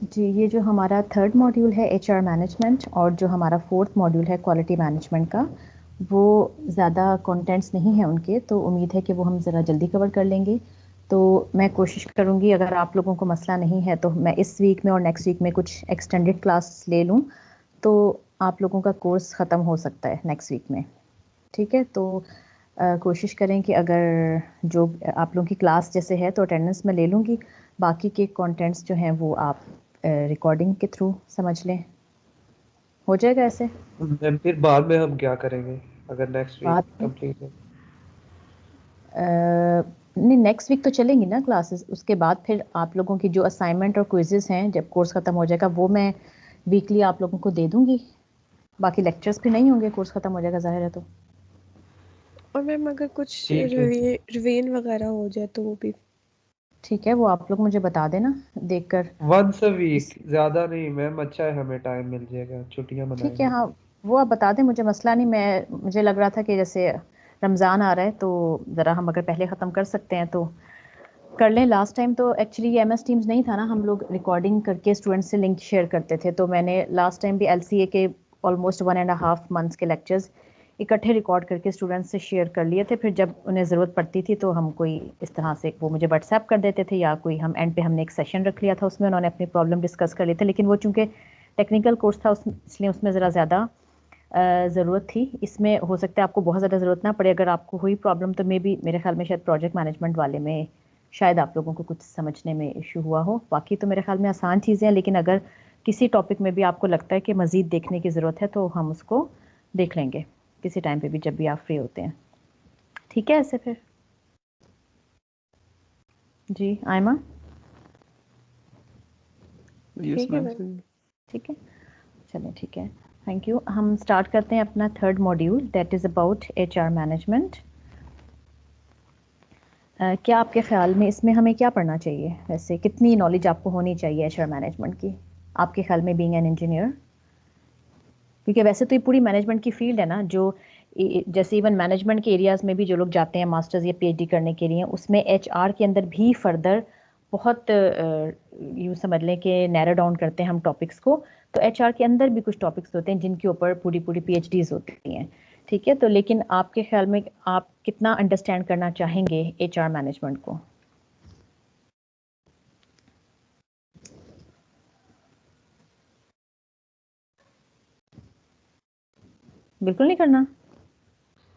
जी, ये जो हमारा थर्ड मॉड्यूल है एचआर मैनेजमेंट और जो हमारा फोर्थ मॉड्यूल है क्वालिटी मैनेजमेंट का, वो ज़्यादा कंटेंट्स नहीं है उनके, तो उम्मीद है कि वो हम ज़रा जल्दी कवर कर लेंगे। तो मैं कोशिश करूँगी, अगर आप लोगों को मसला नहीं है तो मैं इस वीक में और नेक्स्ट वीक में कुछ एक्सटेंडेड क्लास ले लूँ, तो आप लोगों का कोर्स ख़त्म हो सकता है नेक्स्ट वीक में। ठीक है, तो कोशिश करें कि अगर जो आप लोगों की क्लास जैसे है तो अटेंडेंस में ले लूँगी, बाकी के कंटेंट्स जो हैं वो आप रिकॉर्डिंग के थ्रू समझ लें। हो जाएगा ऐसे? मैम फिर बाद में हम क्या करेंगे अगर नेक्स्ट वीक बाद में कंप्लीट है? नहीं, नेक्स्ट वीक तो चलेंगी ना क्लासेस, उसके बाद फिर आप लोगों की जो असाइनमेंट और क्विजेस हैं जब कोर्स ख़त्म हो जाएगा वो मैं वीकली आप लोगों को दे दूँगी। बाकी लेक्चर्स भी नहीं होंगे, कोर्स ख़त्म हो जाएगा ज़ाहिर है तो। और मैम अगर कुछ ठीक है। रिवीन वगैरह हो जाए तो वो भी। ठीक है, वो आप लोग मुझे बता देना देखकर। वंस अ वीक, इस ज्यादा नहीं मैम, अच्छा है हमें टाइम मिल जाएगा, छुट्टियां ठीक है, मनाएंगे। हाँ, वो आप बता दें, मुझे मसला नहीं। मुझे लग रहा था कि जैसे रमज़ान आ रहा है तो ज़रा हम अगर पहले ख़त्म कर सकते हैं तो कर लें। लास्ट टाइम तो एक्चुअली ये MS टीम्स नहीं था ना, हम लोग रिकॉर्डिंग करके स्टूडेंट्स से लिंक शेयर करते थे, तो मैंने लास्ट टाइम भी LCA के ऑलमोस्ट 1.5 मंथ्स के लेक्चर्स इकट्ठे रिकॉर्ड करके स्टूडेंट्स से शेयर कर लिए थे। फिर जब उन्हें ज़रूरत पड़ती थी तो हम कोई इस तरह से वो मुझे व्हाट्सएप कर देते थे, या कोई हम एंड पे हमने एक सेशन रख लिया था, उसमें उन्होंने अपनी प्रॉब्लम डिस्कस कर लिए थे। लेकिन वो चूँकि टेक्निकल कोर्स था इसलिए उसमें ज़रा ज़्यादा ज़रूरत थी। इसमें हो सकता है आपको बहुत ज़्यादा ज़रूरत ना पड़े। अगर आपको हुई प्रॉब्लम तो मेरे ख्याल में शायद प्रोजेक्ट मैनेजमेंट वाले में शायद आप लोगों को कुछ समझने में इशू हुआ हो। बाकी तो मेरे ख्याल में आसान चीज़ें हैं, लेकिन अगर किसी टॉपिक में भी आपको लगता है कि मज़ीद देखने की ज़रूरत है तो हम उसको देख लेंगे किसी टाइम पे भी, जब भी आप फ्री होते हैं। ठीक है ऐसे फिर? जी आयमा? यस ठीक है मैम मैम। सही। ठीक है, चलें, ठीक है। Thank you. हम स्टार्ट करते हैं अपना third module, that is about HR management. क्या आपके ख्याल में इसमें हमें क्या पढ़ना चाहिए? वैसे कितनी नॉलेज आपको होनी चाहिए HR मैनेजमेंट की, आपके ख्याल में, बीइंग एन इंजीनियर? क्योंकि वैसे तो ये पूरी मैनेजमेंट की फील्ड है ना, जो जैसे इवन मैनेजमेंट के एरियाज में भी जो लोग जाते हैं मास्टर्स या PhD करने के लिए, उसमें HR के अंदर भी फर्दर बहुत यूँ समझ लें कि नैरो डाउन करते हैं हम टॉपिक्स को। तो HR के अंदर भी कुछ टॉपिक्स होते हैं जिनके ऊपर पूरी पूरी PhDs होती हैं। ठीक है, तो लेकिन आपके ख्याल में आप कितना अंडरस्टैंड करना चाहेंगे HR मैनेजमेंट को? बिल्कुल नहीं करना?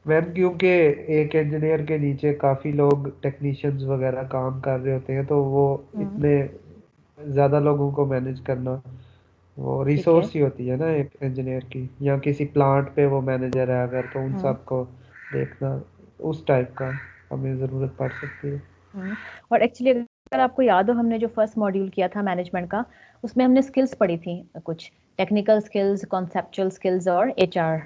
मैम क्योंकि एक इंजीनियर के नीचे काफी लोग टेक्नीशियंस वगैरह काम कर रहे होते हैं, तो वो हम्म, इतने ज्यादा लोगों को मैनेज करना, वो ठीक है। रिसोर्स ही होती है ना एक इंजीनियर की, या किसी प्लांट पे वो मैनेजर है अगर, तो उन हम्म, सबको देखना, उस टाइप का हमें ज़रूरत पड़ सकती है। हम्म। और एक्चुअली अगर आपको याद हो, हमने जो फर्स्ट मॉड्यूल किया था मैनेजमेंट का, उसमें हमने स्किल्स पढ़ी थी, कुछ टेक्निकल स्किल्स, कॉन्सेप्चुअल स्किल्स और HR,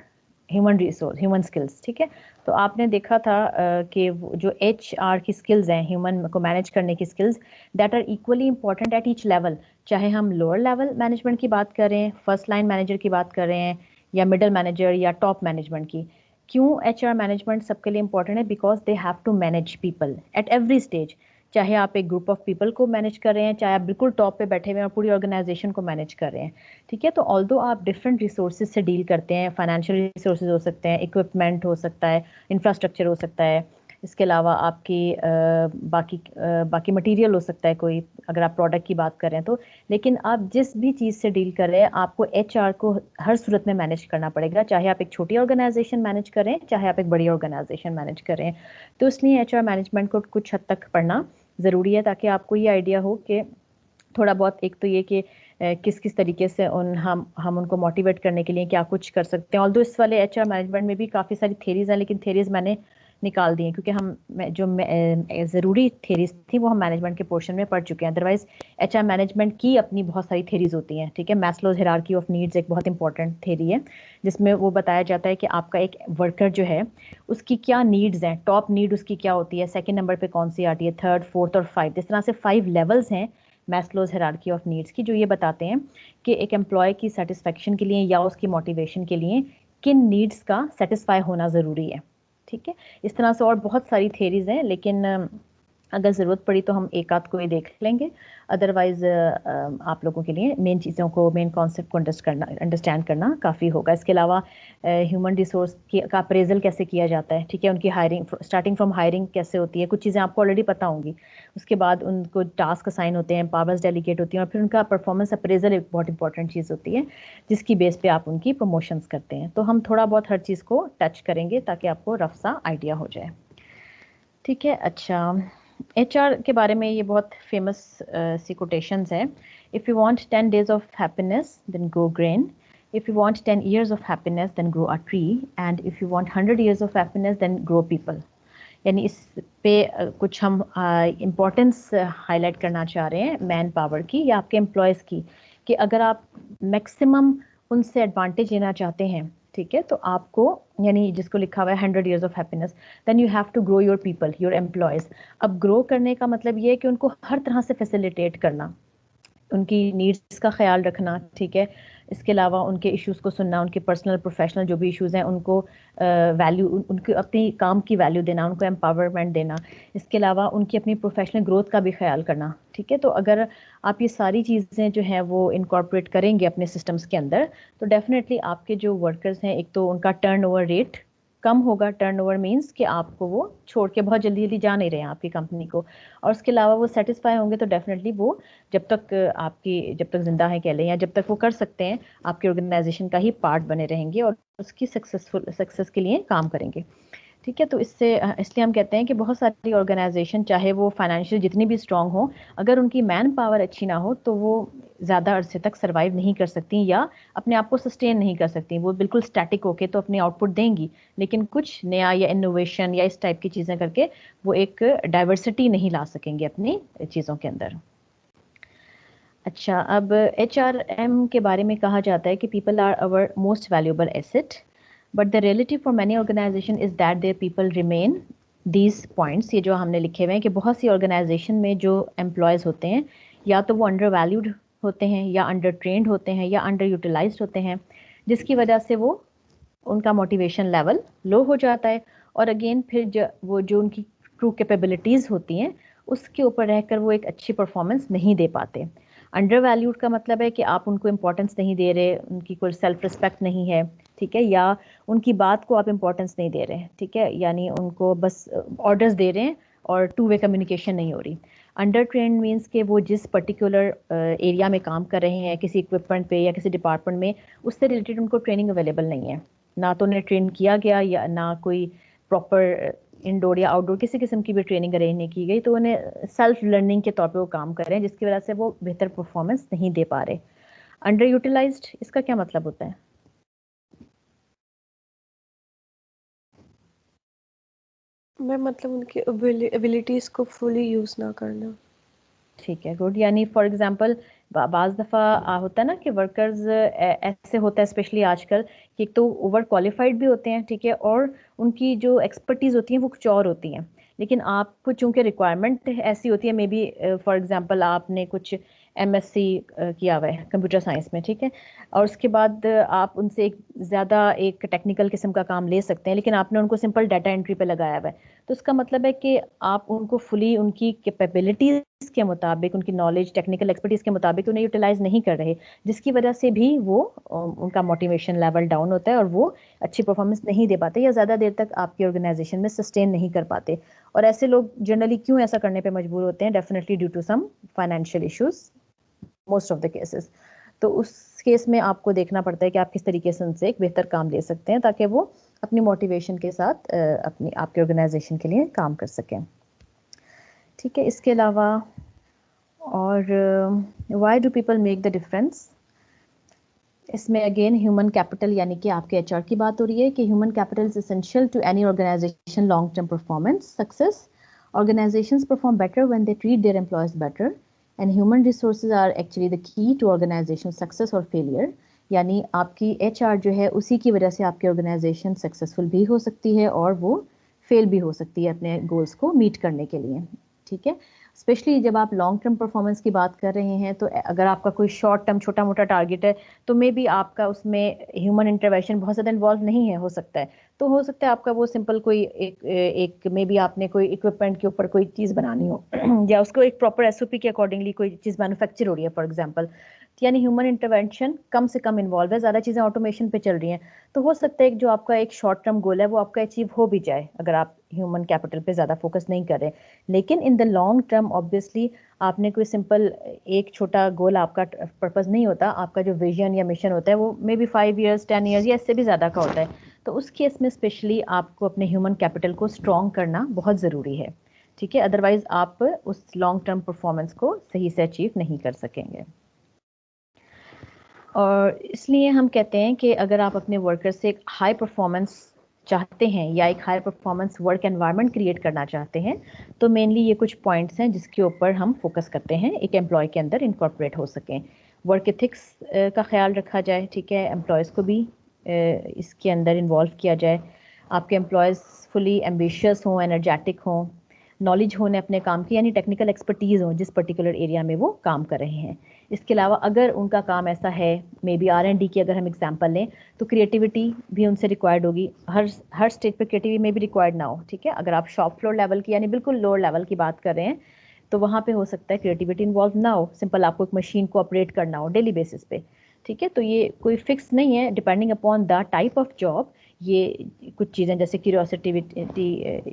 ह्यूमन स्किल्स। ठीक है, तो आपने देखा था कि जो HR की स्किल्स हैं, ह्यूमन को मैनेज करने की skills, that are equally important at each level. चाहे हम लोअर लेवल मैनेजमेंट की बात करें, फर्स्ट लाइन मैनेजर की बात करें, या मिडल मैनेजर या टॉप मैनेजमेंट की। क्यों HR मैनेजमेंट सबके लिए इंपॉर्टेंट है? Because they have to manage people at every stage. चाहे आप एक ग्रुप ऑफ पीपल को मैनेज कर रहे हैं, चाहे आप बिल्कुल टॉप पे बैठे हुए हैं और पूरी ऑर्गेनाइजेशन को मैनेज कर रहे हैं। ठीक है, तो ऑल्दो आप डिफरेंट रिसोर्सेज से डील करते हैं, फाइनेंशियल रिसोर्सेज हो सकते हैं, इक्विपमेंट हो सकता है, इंफ्रास्ट्रक्चर हो सकता है, इसके अलावा आपकी बाकी मटेरियल हो सकता है कोई, अगर आप प्रोडक्ट की बात करें तो। लेकिन आप जिस भी चीज़ से डील कर रहे हैं, आपको HR को हर सूरत में मैनेज करना पड़ेगा, चाहे आप एक छोटी ऑर्गेनाइजेशन मैनेज करें, चाहे आप एक बड़ी ऑर्गेनाइजेशन मैनेज करें। तो इसलिए HR मैनेजमेंट को कुछ हद तक पढ़ना ज़रूरी है, ताकि आपको ये आइडिया हो कि थोड़ा बहुत, एक तो ये कि किस किस तरीके से हम उनको मोटिवेट करने के लिए क्या कुछ कर सकते हैं। ऑल्दो इस वाले HR मैनेजमेंट में भी काफ़ी सारी थेरीज हैं, लेकिन थेरीज मैंने निकाल दी हैं क्योंकि ज़रूरी थेरीज थी वो हम मैनेजमेंट के पोर्शन में पढ़ चुके हैं। अदरवाइज HR मैनेजमेंट की अपनी बहुत सारी थेरीज होती हैं। ठीक है, मैस्लोज हायरार्की ऑफ नीड्स एक बहुत इंपॉर्टेंट थेरी है, जिसमें वो बताया जाता है कि आपका एक वर्कर जो है उसकी क्या नीड्स हैं, टॉप नीड उसकी क्या होती है, सेकंड नंबर पे कौन सी आती है, थर्ड, फोर्थ और फाइव, इस तरह से 5 लेवल्स हैं मैस्लोज हायरार्की ऑफ नीड्स की, जो ये बताते हैं कि एक एम्प्लॉय की सेटिस्फेक्शन के लिए या उसकी मोटिवेशन के लिए किन नीड्स का सेटिस्फाई होना ज़रूरी है। ठीक है, इस तरह से और बहुत सारी थेरीज हैं, लेकिन अगर ज़रूरत पड़ी तो हम एक आध को ही देख लेंगे, अदरवाइज आप लोगों के लिए मेन चीज़ों को, मेन कॉन्सेप्ट को अंडरस्टैंड करना काफ़ी होगा। इसके अलावा ह्यूमन रिसोर्स का अप्रेजल कैसे किया जाता है, ठीक है, उनकी हायरिंग, स्टार्टिंग फ्रॉम हायरिंग कैसे होती है, कुछ चीज़ें आपको ऑलरेडी पता होंगी। उसके बाद उनको टास्क असाइन होते हैं, पावर्स डेलीगेट होती हैं, और फिर उनका परफॉर्मेंस अप्रेजल एक बहुत इंपॉर्टेंट चीज़ होती है जिसकी बेस पे आप उनकी प्रमोशंस करते हैं। तो हम थोड़ा बहुत हर चीज़ को टच करेंगे ताकि आपको रफ सा आइडिया हो जाए, ठीक है। अच्छा, एचआर के बारे में ये बहुत फेमस सी कोटेशंस हैं। If you want 10 days of happiness then grow grain, if you want 10 years of happiness then grow a tree, and if you want 100 years of happiness then grow people. यानी इस पे कुछ हम importance highlight करना चाह रहे हैं man power की या आपके एम्प्लॉयज़ की, कि अगर आप मैक्सिमम उनसे एडवांटेज लेना चाहते हैं, ठीक है, तो आपको, यानी जिसको लिखा हुआ है 100 years of happiness, then you have to grow your people, your employees. अब ग्रो करने का मतलब ये है कि उनको हर तरह से फैसिलिटेट करना, उनकी नीड्स का ख्याल रखना, ठीक है। इसके अलावा उनके इश्यूज़ को सुनना, उनके पर्सनल प्रोफेशनल जो भी इश्यूज़ हैं उनको वैल्यू, उनके अपनी काम की वैल्यू देना, उनको एम्पावरमेंट देना। इसके अलावा उनकी अपनी प्रोफेशनल ग्रोथ का भी ख्याल करना, ठीक है। तो अगर आप ये सारी चीज़ें जो हैं वो इनकॉर्पोरेट करेंगे अपने सिस्टम्स के अंदर, तो डेफिनेटली आपके जो वर्कर्स हैं, एक तो उनका टर्नओवर रेट कम होगा। टर्नओवर मींस कि आपको वो छोड़ के बहुत जल्दी जल्दी जा नहीं रहे हैं आपकी कंपनी को, और उसके अलावा वो सेटिस्फाई होंगे। तो डेफिनेटली वो जब तक जब तक जिंदा है कह लें, या जब तक वो कर सकते हैं, आपके ऑर्गेनाइजेशन का ही पार्ट बने रहेंगे और उसकी सक्सेस के लिए काम करेंगे, ठीक है। तो इसलिए हम कहते हैं कि बहुत सारी ऑर्गेनाइजेशन, चाहे वो फाइनेंशियल जितनी भी स्ट्रांग हो, अगर उनकी मैन पावर अच्छी ना हो तो वो ज़्यादा अरसे तक सर्वाइव नहीं कर सकती या अपने आप को सस्टेन नहीं कर सकती। वो बिल्कुल स्टैटिक होके तो अपनी आउटपुट देंगी, लेकिन कुछ नया या इनोवेशन या इस टाइप की चीज़ें करके वो एक डाइवर्सिटी नहीं ला सकेंगे अपनी चीज़ों के अंदर। अच्छा, अब HRM के बारे में कहा जाता है कि people are our most valuable asset, but the reality for many organization is that their people remain these points. ये जो हमने लिखे हुए हैं कि बहुत सी ऑर्गेनाइजेशन में जो एम्प्लॉयज़ होते हैं, या तो वो अंडर वैल्यूड होते हैं, या अंडर ट्रेंड होते हैं, या अंडर यूटिलाइज्ड होते हैं, जिसकी वजह से वो उनका मोटिवेशन लेवल लो हो जाता है। और अगेन फिर वो जो उनकी ट्रू कैपेबिलिटीज़ होती हैं उसके ऊपर रहकर वो एक अच्छी परफॉर्मेंस नहीं दे पाते। अंडर वैल्यूड का मतलब है कि आप उनको इम्पोर्टेंस नहीं दे रहे, उनकी कोई सेल्फ रिस्पेक्ट नहीं है, ठीक है, या उनकी बात को आप इम्पोर्टेंस नहीं दे रहे, ठीक है, यानी उनको बस ऑर्डर्स दे रहे हैं और टू वे कम्युनिकेशन नहीं हो रही। अंडर ट्रेंड मीन्स कि वो जिस पर्टिकुलर एरिया में काम कर रहे हैं, किसी इक्विपमेंट पे या किसी डिपार्टमेंट में, उससे रिलेटेड उनको ट्रेनिंग अवेलेबल नहीं है, ना तो उन्हें ट्रेन किया गया, या ना कोई प्रॉपर इंडोर या आउटडोर किसी किस्म की भी ट्रेनिंग अरेंज नहीं की गई। तो उन्हें सेल्फ लर्निंग के तौर पे वो काम कर रहे हैं, जिसकी वजह से वो बेहतर परफॉर्मेंस नहीं दे पा रहे। अंडर यूटिलाइज्ड, इसका क्या मतलब होता है? मैं मतलब उनकी एबिलिटीज को फुली यूज ना करना। ठीक है, गुड। यानी फॉर एग्जांपल बाज़ दफ़ा होता है ना कि वर्कर्स ऐसे होता है, स्पेशली आजकल, कि एक तो ओवर क्वालिफाइड भी होते हैं, ठीक है, और उनकी जो एक्सपर्टीज़ होती है वो कुछ और होती हैं, लेकिन आपको चूंकि रिक्वायरमेंट ऐसी होती है, मे बी फॉर एग्जांपल आपने कुछ MSc किया हुआ है कंप्यूटर साइंस में, ठीक है, और उसके बाद आप उनसे ज़्यादा एक टेक्निकल किस्म का काम ले सकते हैं, लेकिन आपने उनको सिंपल डाटा एंट्री पे लगाया हुआ है। तो इसका मतलब है कि आप उनको फुली उनकी कैपेबिलिटीज़ के मुताबिक, उनकी नॉलेज, टेक्निकल एक्सपर्टीज़ के मुताबिक उन्हें यूटिलाइज नहीं कर रहे, जिसकी वजह से भी वो उनका मोटिवेशन लेवल डाउन होता है और वो अच्छी परफॉर्मेंस नहीं दे पाते, या ज़्यादा देर तक आपकी ऑर्गेनाइजेशन में सस्टेन नहीं कर पाते। और ऐसे लोग जनरली क्यों ऐसा करने पे मजबूर होते हैं? Definitely due to some financial issues, most of the cases. तो उस केस में आपको देखना पड़ता है कि आप किस तरीके से उनसे एक बेहतर काम ले सकते हैं, ताकि वो अपनी मोटिवेशन के साथ अपनी आपके ऑर्गेनाइजेशन के लिए काम कर सकें, ठीक है। इसके अलावा और why do people make the difference, इसमें अगेन ह्यूमन कैपिटल यानी कि आपके HR की बात हो रही है कि human capital is essential to any organization long term performance success. Organizations perform better when they treat their employees better, and human resources are actually the key to organization success or failure. यानी आपकी HR जो है उसी की वजह से आपकी organisation successful भी हो सकती है और वो फेल भी हो सकती है अपने गोल्स को मीट करने के लिए, ठीक है। स्पेशली जब आप लॉन्ग टर्म परफॉर्मेंस की बात कर रहे हैं, तो अगर आपका कोई शॉर्ट टर्म छोटा मोटा टारगेट है, तो मे बी आपका उसमें ह्यूमन इंटरवेंशन बहुत ज़्यादा इन्वॉल्व नहीं है, हो सकता है। तो हो सकता है आपका वो सिंपल कोई एक मे बी आपने कोई इक्विपमेंट के ऊपर कोई चीज़ बनानी हो या उसको एक प्रॉपर एसओपी के अकॉर्डिंगली कोई चीज़ मैन्युफैक्चर हो रही है फॉर एग्जांपल, यानी ह्यूमन इंटरवेंशन कम से कम इन्वॉल्व है, ज़्यादा चीज़ें ऑटोमेशन पे चल रही हैं। तो हो सकता है कि जो आपका एक शॉर्ट टर्म गोल है वो आपका अचीव हो भी जाए अगर आप ह्यूमन कैपिटल पे ज़्यादा फोकस नहीं कर रहे। लेकिन in the long term obviously आपने कोई सिंपल एक छोटा गोल, आपका पर्पस नहीं होता, आपका जो विजन या मिशन होता है वो मे बी 5 years 10 years या इससे भी ज़्यादा का होता है। तो उस केस में स्पेशली आपको अपने ह्यूमन कैपिटल को स्ट्रॉन्ग करना बहुत ज़रूरी है, ठीक है, अदरवाइज आप उस लॉन्ग टर्म परफॉर्मेंस को सही से अचीव नहीं कर सकेंगे। और इसलिए हम कहते हैं कि अगर आप अपने वर्कर से एक हाई परफॉर्मेंस चाहते हैं या एक high performance work environment create करना चाहते हैं, तो मेनली ये कुछ पॉइंट्स हैं जिसके ऊपर हम फोकस करते हैं एक एम्प्लॉय के अंदर इनकॉर्पोरेट हो सकें। वर्क एथिक्स का ख्याल रखा जाए, ठीक है, एम्प्लॉयज़ को भी इसके अंदर इन्वॉल्व किया जाए। आपके एम्प्लॉयज़ फुली एम्बिशियस हों, एनर्जेटिक हों, नॉलेज होने अपने काम की, यानी टेक्निकल एक्सपर्टीज़ हो जिस पर्टिकुलर एरिया में वो काम कर रहे हैं। इसके अलावा अगर उनका काम ऐसा है, मे बी R&D की अगर हम एग्जांपल लें, तो क्रिएटिविटी भी उनसे रिक्वायर्ड होगी। हर स्टेज पे क्रिएटिविटी में भी रिक्वायर्ड ना हो, ठीक है। अगर आप शॉप फ्लोर लेवल की यानी बिल्कुल लोअर लेवल की बात कर रहे हैं, तो वहाँ पे हो सकता है क्रिएटिविटी इन्वॉल्व ना हो, सिंपल आपको एक मशीन को ऑपरेट करना हो डेली बेसिस पे, ठीक है। तो ये कोई फिक्स नहीं है, depending upon the type of job. ये कुछ चीज़ें जैसे क्यूरियोसिटी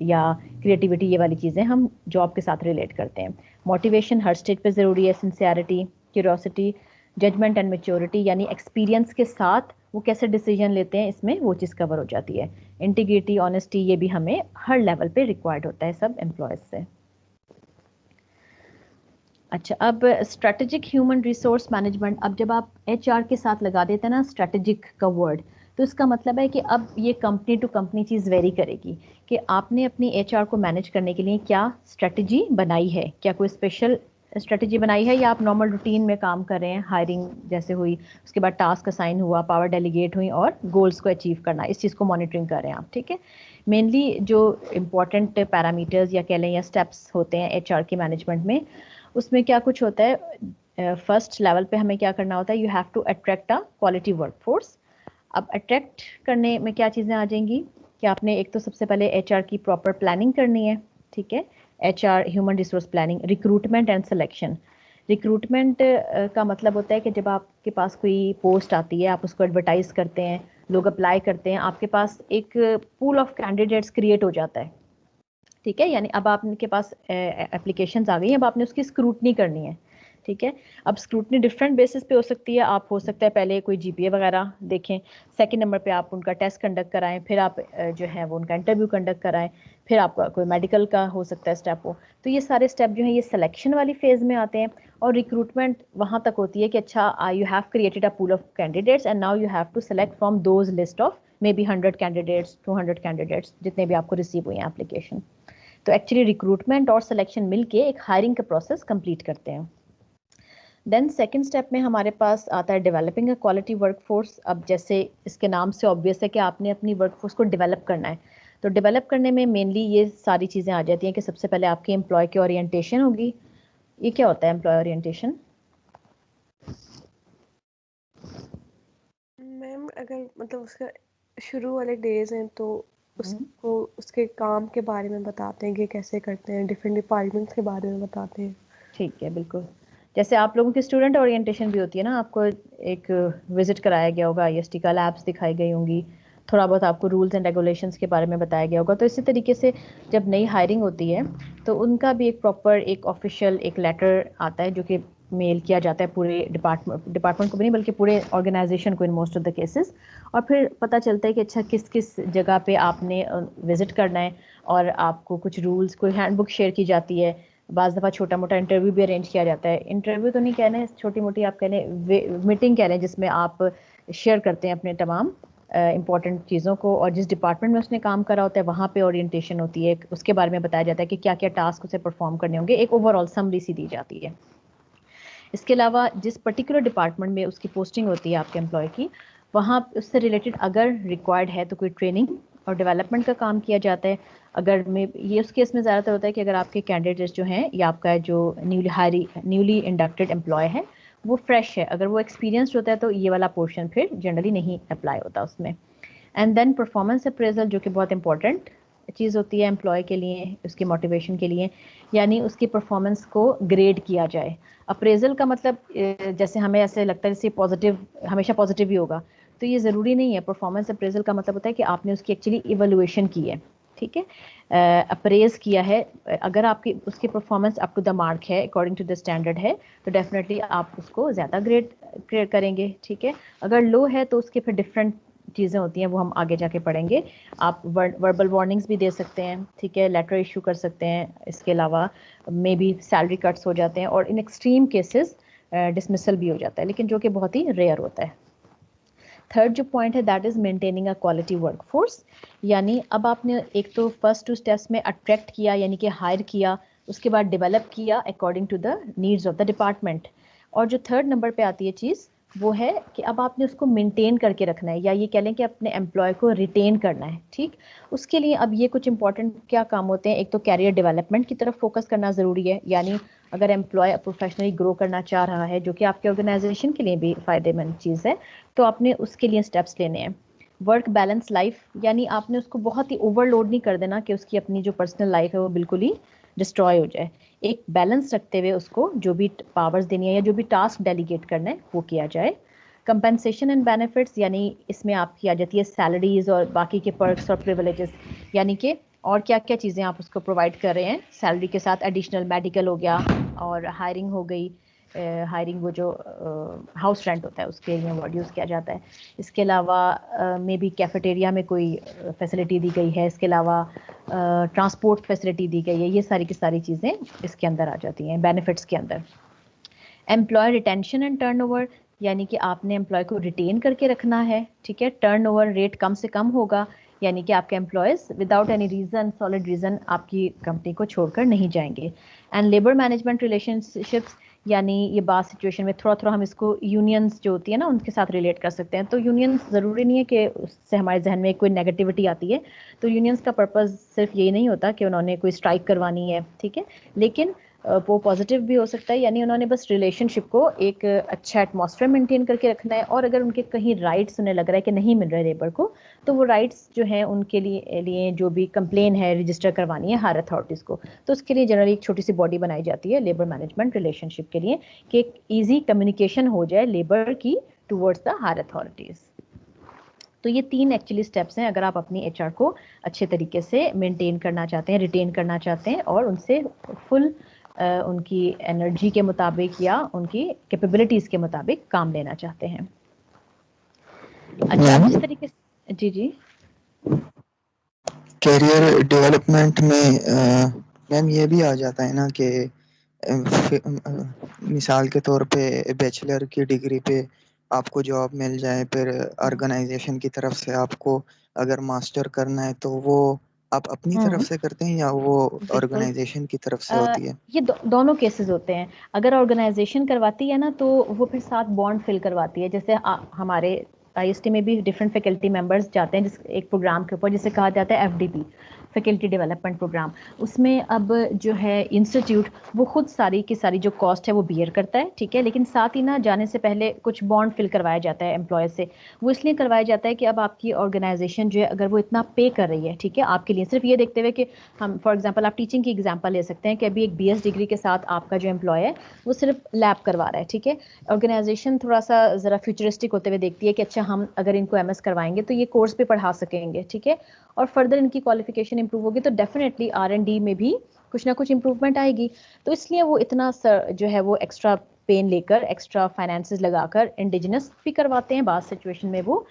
या क्रिएटिविटी, ये वाली चीज़ें हम जॉब के साथ रिलेट करते हैं। मोटिवेशन हर स्टेज पे ज़रूरी है, sincerity, curiosity, judgement and maturity, यानी एक्सपीरियंस के साथ वो कैसे डिसीजन लेते हैं, इसमें वो चीज़ कवर हो जाती है। इंटीग्रिटी, ऑनेस्टी, ये भी हमें हर लेवल पे रिक्वायर्ड होता है सब एम्प्लॉयज़ से। अच्छा, अब स्ट्रेटेजिक ह्यूमन रिसोर्स मैनेजमेंट, अब जब आप HR के साथ लगा देते हैं ना स्ट्रेटेजिक का वर्ड, तो इसका मतलब है कि अब ये कंपनी टू कंपनी चीज़ वेरी करेगी कि आपने अपनी HR को मैनेज करने के लिए क्या स्ट्रेटजी बनाई है, क्या कोई स्पेशल स्ट्रेटजी बनाई है, या आप नॉर्मल रूटीन में काम कर रहे हैं, हायरिंग जैसे हुई, उसके बाद टास्क असाइन हुआ, पावर डेलीगेट हुई और गोल्स को अचीव करना, इस चीज़ को मॉनिटरिंग कर रहे हैं आप, ठीक है। मेनली जो इम्पोर्टेंट पैरामीटर्स या कह लें या स्टेप्स होते हैं HR की मैनेजमेंट में, उसमें क्या कुछ होता है। फर्स्ट लेवल पे हमें क्या करना होता है, you have to attract a quality workforce. अब अट्रैक्ट करने में क्या चीज़ें आ जाएंगी कि आपने एक तो सबसे पहले HR की प्रॉपर प्लानिंग करनी है, ठीक है। HR human resource planning, recruitment and selection. Recruitment का मतलब होता है कि जब आपके पास कोई पोस्ट आती है, आप उसको एडवर्टाइज करते हैं, लोग अप्लाई करते हैं, आपके पास एक पूल ऑफ कैंडिडेट्स क्रिएट हो जाता है, ठीक है। यानी अब आपके पास एप्लीकेशंस आ गई हैं, अब आपने उसकी स्क्रूटनी करनी है, ठीक है। अब स्क्रूटनी डिफरेंट बेसिस पे हो सकती है। आप हो सकता है पहले कोई GPA वगैरह देखें, सेकंड नंबर पे आप उनका टेस्ट कंडक्ट कराएं, फिर आप जो है वो उनका इंटरव्यू कंडक्ट कराएं, फिर आपका कोई मेडिकल का हो सकता है स्टेप हो। तो ये सारे स्टेप जो हैं ये सिलेक्शन वाली फेज में आते हैं, और रिक्रूटमेंट वहाँ तक होती है कि अच्छा, you have created a pool of candidates and now you have to select from those list of maybe 100 candidates, 200 candidates, जितने भी आपको रिसीव हुए हैं एप्लीकेशन। तो एक्चुअली रिक्रूटमेंट और सिलेक्शन मिलके एक हायरिंग का प्रोसेस कंप्लीट करते हैं। देन सेकंड स्टेप में हमारे पास आता है डेवलपिंग अ क्वालिटी वर्कफोर्स। अब जैसे इसके नाम से ऑब्वियस है कि आपने अपनी वर्कफोर्स को डेवलप करना है, तो डेवलप करने में मेनली ये सारी चीज़ें आ जाती हैं कि सबसे पहले आपके एम्प्लॉय की ओरिएंटेशन होगी। ये क्या होता है एम्प्लॉय ओरिएंटेशन? मैम अगर मतलब उसका शुरू वाले डेज हैं तो उसको उसके काम के बारे में बताते हैं कि कैसे करते हैं, डिफरेंट डिपार्टमेंट्स के बारे में बताते हैं। ठीक है, बिल्कुल। जैसे आप लोगों की स्टूडेंट ओरिएंटेशन भी होती है ना, आपको एक विजिट कराया गया होगा, IST का लैब्स दिखाई गई होंगी, थोड़ा बहुत आपको रूल्स एंड रेगुलेशंस के बारे में बताया गया होगा। तो इसी तरीके से जब नई हायरिंग होती है तो उनका भी एक प्रॉपर एक ऑफिशियल एक लेटर आता है जो कि मेल किया जाता है पूरे डिपार्टमेंट को भी नहीं बल्कि पूरे ऑर्गेनाइजेशन को in most of the cases. और फिर पता चलता है कि अच्छा किस किस जगह पे आपने विजिट करना है, और आपको कुछ रूल्स, कोई हैंडबुक शेयर की जाती है। बाज़ दफ़ा छोटा मोटा इंटरव्यू भी अरेंज किया जाता है। इंटरव्यू तो नहीं कह लें, छोटी मोटी आप कह लें मीटिंग कह लें, जिसमें आप शेयर करते हैं अपने तमाम इंपॉर्टेंट चीज़ों को, और जिस डिपार्टमेंट में उसने काम करा होता है वहाँ पे ओरिएंटेशन होती है, उसके बारे में बताया जाता है कि क्या क्या टास्क उसे परफॉर्म करने होंगे, एक ओवरऑल समरी सी दी जाती है। इसके अलावा जिस पर्टिकुलर डिपार्टमेंट में उसकी पोस्टिंग होती है आपके एम्प्लॉय की, वहाँ उससे रिलेटेड अगर रिक्वायर्ड है तो कोई ट्रेनिंग और डेवलपमेंट का काम किया जाता है। अगर में ये उस केस में ज़्यादातर होता है कि अगर आपके कैंडिडेट्स जो हैं या आपका जो न्यूली इंडक्टेड एम्प्लॉय है वो फ्रेश है, अगर वो एक्सपीरियंस्ड होता है तो ये वाला पोर्शन फिर जनरली नहीं अप्लाई होता उसमें। एंड देन परफॉर्मेंस अप्रेजल, जो कि बहुत इंपॉर्टेंट चीज़ होती है एम्प्लॉय के लिए, उसकी मोटिवेशन के लिए, यानी उसकी परफॉर्मेंस को ग्रेड किया जाए। अप्रेजल का मतलब जैसे हमें ऐसे लगता है जैसे पॉजिटिव हमेशा पॉजिटिव ही होगा, तो ये ज़रूरी नहीं है। परफॉर्मेंस अप्रेजल का मतलब होता है कि आपने उसकी एक्चुअली इवैल्यूएशन की है, ठीक है, अप्रेज किया है। अगर आपकी उसकी performance up to the mark है, अकॉर्डिंग टू द स्टैंडर्ड है, तो डेफिनेटली आप उसको ज़्यादा ग्रेड करेंगे, ठीक है। अगर लो है तो उसके फिर डिफरेंट चीज़ें होती हैं, वो हम आगे जाके पढ़ेंगे। आप वर्बल वार्निंग्स भी दे सकते हैं, ठीक है, लेटर इशू कर सकते हैं। इसके अलावा मे बी सैलरी कट्स हो जाते हैं और इन एक्सट्रीम केसेस डिसमिसल भी हो जाता है, लेकिन जो कि बहुत ही रेयर होता है। थर्ड जो पॉइंट है that is maintaining a quality workforce, यानी अब आपने एक तो फर्स्ट 2 स्टेप्स में अट्रैक्ट किया यानी कि हायर किया, उसके बाद डेवलप किया according to the needs of the department, और जो थर्ड नंबर पे आती है चीज़ वो है कि अब आपने उसको मेंटेन करके रखना है, या ये कह लें कि अपने एम्प्लॉय को रिटेन करना है, ठीक। उसके लिए अब ये कुछ इंपॉर्टेंट क्या काम होते हैं, एक तो कैरियर डेवलपमेंट की तरफ फोकस करना ज़रूरी है, यानी अगर एम्प्लॉय प्रोफेशनली ग्रो करना चाह रहा है, जो कि आपके ऑर्गेनाइजेशन के लिए भी फ़ायदेमंद चीज़ है, तो आपने उसके लिए स्टेप्स लेने हैं। वर्क बैलेंस लाइफ, यानी आपने उसको बहुत ही ओवरलोड नहीं कर देना कि उसकी अपनी जो पर्सनल लाइफ है वो बिल्कुल ही डिस्ट्रॉय हो जाए। एक बैलेंस रखते हुए उसको जो भी पावर्स देनी है या जो भी टास्क डेलीगेट करना है वो किया जाए। कंपनसेशन एंड बेनिफिट्स, यानी इसमें आपकी आ जाती है सैलरीज और बाकी के पर्क्स और प्रिविलेजेस, यानी कि और क्या क्या चीज़ें आप उसको प्रोवाइड कर रहे हैं सैलरी के साथ। एडिशनल मेडिकल हो गया, और हायरिंग हो गई, हायरिंग वो जो हाउस रेंट होता है उसके लिए वर्ड यूज़ किया जाता है। इसके अलावा मे बी कैफेटेरिया में कोई फैसिलिटी दी गई है, इसके अलावा ट्रांसपोर्ट फैसिलिटी दी गई है, ये सारी की सारी चीज़ें इसके अंदर आ जाती हैं बेनिफिट्स के अंदर। एम्प्लॉय रिटेंशन एंड टर्नओवर, यानी कि आपने एम्प्लॉय को रिटेन करके रखना है, ठीक है। टर्नओवर रेट कम से कम होगा, यानी कि आपके employees without any reason, solid reason आपकी कंपनी को छोड़कर नहीं जाएंगे। एंड लेबर मैनेजमेंट रिलेशनशिप्स, यानी ये बात सिचुएशन में थोड़ा थोड़ा हम इसको यूनियंस जो होती है ना उनके साथ रिलेट कर सकते हैं। तो यूनियंस ज़रूरी नहीं है कि उससे हमारे जहन में कोई नेगेटिविटी आती है, तो यूनियंस का पर्पज़ सिर्फ यही नहीं होता कि उन्होंने कोई स्ट्राइक करवानी है, ठीक है, लेकिन वो पॉजिटिव भी हो सकता है, यानी उन्होंने बस रिलेशनशिप को एक अच्छा एटमॉस्फेयर मेंटेन करके रखना है, और अगर उनके कहीं राइट्स उन्हें लग रहा है कि नहीं मिल रहे लेबर को, तो वो राइट्स जो हैं उनके लिए जो भी कंप्लेन है रजिस्टर करवानी है हायर अथॉरिटीज़ को, तो उसके लिए जनरली एक छोटी सी बॉडी बनाई जाती है लेबर मैनेजमेंट रिलेशनशिप के लिए, कि एक ईजी कम्युनिकेशन हो जाए लेबर की टूवर्ड्स द हायर अथॉरिटीज़। तो ये 3 एक्चुअली स्टेप्स हैं अगर आप अपनी एचआर को अच्छे तरीके से मेंटेन करना चाहते हैं, रिटेन करना चाहते हैं, और उनसे फुल उनकी एनर्जी के मुताबिक या उनकी कैपेबिलिटीज़ के मुताबिक काम लेना चाहते हैं। अच्छा, जिस तरीके से जी जी कैरियर डेवलपमेंट में मैम ये भी आ जाता है ना कि मिसाल के तौर पे बैचलर की डिग्री पे आपको जॉब मिल जाए, फिर ऑर्गेनाइजेशन की तरफ से आपको अगर मास्टर करना है तो वो आप अपनी तरफ से करते हैं या वो बिल्कुल ऑर्गेनाइजेशन की तरफ से होती है? ये दोनों केसेस होते हैं। अगर ऑर्गेनाइजेशन करवाती है ना तो वो फिर साथ बॉन्ड फिल करवाती है, जैसे हमारे आईएसटी में भी डिफरेंट फैकल्टी मेंबर्स जाते हैं जिस एक प्रोग्राम के ऊपर जिसे कहा जाता है एफडीपी, फैकल्टी डेवलपमेंट प्रोग्राम। उसमें अब जो है इंस्टीट्यूट वो खुद सारी की सारी जो कॉस्ट है वो बियर करता है, ठीक है, लेकिन साथ ही ना जाने से पहले कुछ बॉन्ड फिल करवाया जाता है एम्प्लॉय से। वो इसलिए करवाया जाता है कि अब आपकी ऑर्गेनाइजेशन जो है अगर वो इतना पे कर रही है, ठीक है, आपके लिए, सिर्फ ये देखते हुए कि हम फॉर एग्जांपल आप टीचिंग की एग्जांपल ले सकते हैं कि अभी एक बीएस डिग्री के साथ आपका जो एम्प्लॉय है वो सिर्फ लैब करवा रहा है, ठीक है। ऑर्गेनाइजेशन थोड़ा सा ज़रा फ्यूचरिस्टिक होते हुए देखती है कि अच्छा हम अगर इनको एमएस करवाएंगे तो ये कोर्स पे पढ़ा सकेंगे, ठीक है, और फर्दर इनकी क्वालिफिकेशन इंप्रूव होगी तो डेफिनेटली आर&डी में भी कुछ ना कुछ इंप्रूवमेंट आएगी। तो इसलिए वो इतना जो है वो एक्स्ट्रा पेन लेकर, एक्स्ट्रा फाइनेंसेस लगाकर इंडिजिनस भी करवाते हैं। बाद सिचुएशन में वो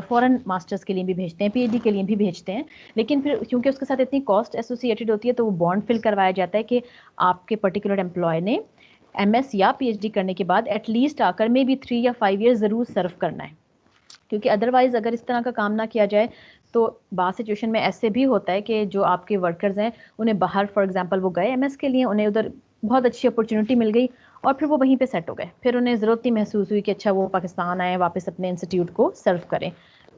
फॉरेन मास्टर्स के लिए भी भेजते हैं, पीएचडी के लिए भी भेजते हैं, लेकिन फिर क्योंकि उसके साथ इतनी कॉस्ट एसोसिएटेड होती है तो वो बॉन्ड फिल करवाया जाता है कि आपके पर्टिकुलर एम्प्लॉय ने एमएस या पीएचडी करने के बाद एटलीस्ट आकर में भी 3 या 5 ईयर ज़रूर सर्व करना है, क्योंकि अदरवाइज अगर इस तरह का काम ना किया जाए तो बाद सिचुएशन में ऐसे भी होता है कि जो आपके वर्कर्स हैं उन्हें बाहर फॉर एग्जांपल वो गए एमएस के लिए, उन्हें उधर बहुत अच्छी अपॉर्चुनिटी मिल गई और फिर वो वहीं पे सेट हो गए, फिर उन्हें ज़रूरत नहीं महसूस हुई कि अच्छा वो पाकिस्तान आए वापस अपने इंस्टीट्यूट को सर्व करें।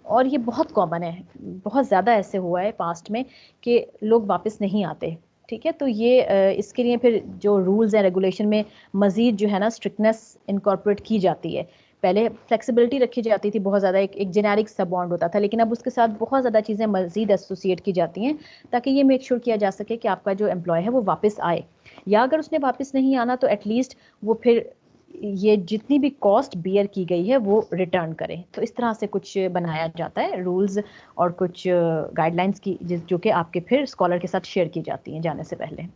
और ये बहुत कॉमन है, बहुत ज़्यादा ऐसे हुआ है पास्ट में कि लोग वापस नहीं आते। ठीक है, तो ये इसके लिए फिर जो रूल्स एंड रेगुलेशन में मज़ीद जो है ना स्ट्रिक्टनेस इनकॉर्पोरेट की जाती है। पहले फ्लेक्सिबिलिटी रखी जाती थी बहुत ज़्यादा, एक जेनेरिक सा बॉन्ड होता था, लेकिन अब उसके साथ बहुत ज़्यादा चीज़ें मज़ीद एसोसिएट की जाती हैं ताकि ये मेक श्योर किया जा सके कि आपका जो एम्प्लॉय है वो वापस आए, या अगर उसने वापस नहीं आना तो एटलीस्ट वो फिर ये जितनी भी कॉस्ट बियर की गई है वो रिटर्न करें। तो इस तरह से कुछ बनाया जाता है रूल्स और कुछ गाइडलाइंस की जो कि आपके फिर स्कॉलर के साथ शेयर की जाती हैं जाने से पहले।